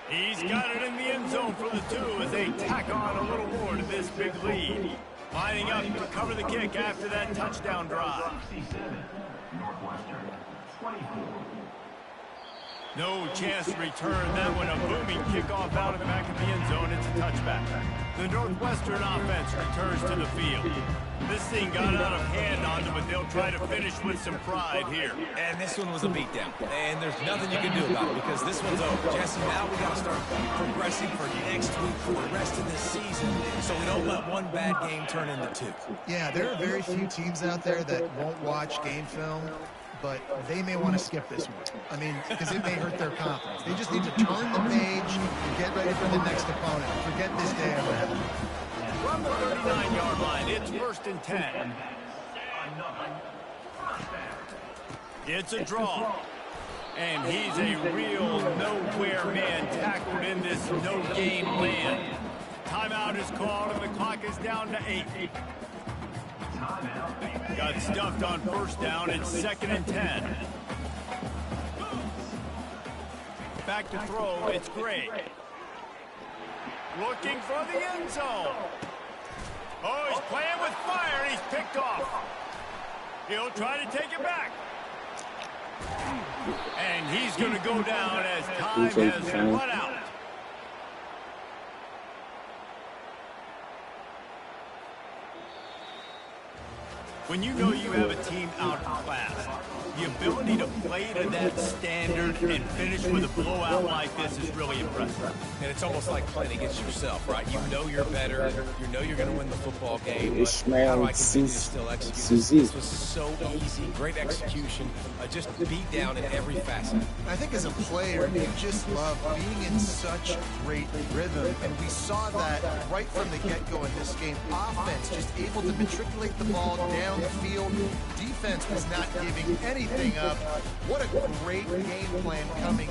He's got it in the end zone for the 2 as they tack on a little more to this big lead. Lining up to cover the kick after that touchdown drive. Northwestern, 24. No chance to return that one. A booming kickoff out of the back of the end zone. It's a touchback. The Northwestern offense returns to the field. This thing got out of hand on them, but they'll try to finish with some pride here. And this one was a beatdown. And there's nothing you can do about it because this one's over. Jesse, now we got to start progressing for next week for the rest of this season so we don't let one bad game turn into 2. Yeah, there are very few teams out there that won't watch game film, but they may want to skip this one. I mean, because it may hurt their confidence. They just need to turn the page and get ready for the next opponent. Forget this day ever happened. From the 39-yard line, it's 1st and 10. It's a draw. And he's a real nowhere man tackled in this no-game land. Timeout is called, and the clock is down to 8. Got stuffed on first down. It's 2nd and 10. Back to throw. It's Gray. Looking for the end zone. Oh, he's playing with fire, and he's picked off. He'll try to take it back. And he's going to go down as time has run out. When you know you have a team outclassed, the ability to play to that standard and finish with a blowout like this is really impressive. And it's almost like playing against yourself, right? You know you're better. You know you're going to win the football game. But how do I continue to still execute? This was so easy. Great execution. Just beat down in every facet. I think as a player, you just love being in such great rhythm. And we saw that right from the get-go in this game. Offense just able to matriculate the ball down the field. Defense was not giving anything up. What a great game plan coming